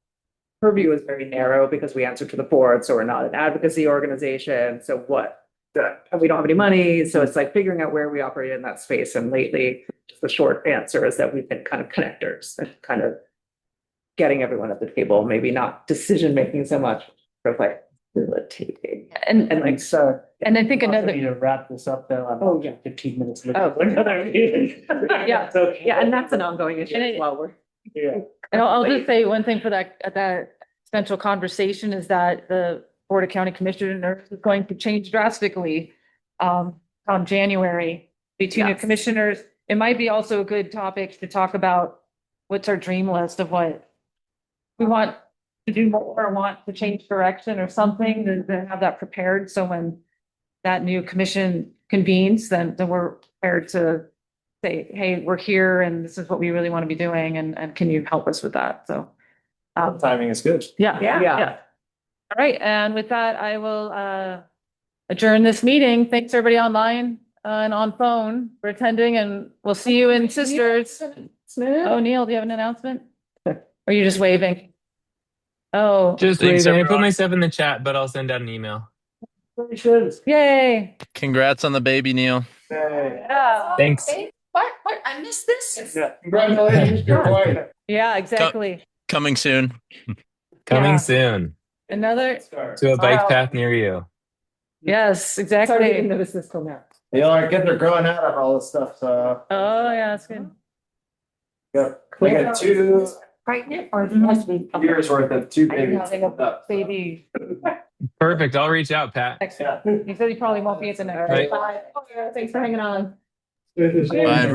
purview is very narrow because we answer to the board, so we're not an advocacy organization. So we don't have any money, so it's like figuring out where we operate in that space. And lately, the short answer is that we've been kind of connectors and kind of getting everyone at the table, maybe not decision making so much, but like facilitating. And And like, So. And I think also another- need to wrap this up though. I'm Oh, yeah. 15 minutes. Oh. Another meeting. Yeah. So- yeah, and that's an ongoing issue And as well. We're Yeah. And I'll just say one thing for that central conversation is that the Board of County Commissioners is going to change drastically come January. Between the Yes. commissioners, it might be also a good topic to talk about what's our dream list of what we want to do more, or want to change direction or something, to have that prepared. So when that new commission convenes, then we're prepared to say, hey, we're here and this is what we really want to be doing, and can you help us with that? So. Timing is good. Yeah. Yeah. All right, and with that, I will adjourn this meeting. Thanks, everybody online and on phone for attending, and we'll see you in Sisters. Oh, Neil, do you have an announcement? Or are you just waving? Oh, Just Thanks, waving. I put everyone. my stuff in the chat, but I'll send out an email. yay. Congrats on the baby, Neil. Yeah. Thanks. What, I missed this? Yeah. Congratulations, good wife. Yeah, exactly. Coming soon. Coming Yeah. soon Another, to a bike Wow. path near you. yes, Sorry, we didn't exactly. notice this till now. You know, our kids are growing out of all this stuff, so. Oh, yeah, that's good. We got 2 Pregnant or it has to be? years worth of 2 Are you babies. having a baby? Perfect. I'll reach out, Pat. Excellent. He said he probably won't be at the next. Right. Bye. Thanks for hanging on. It is- Bye, everyone.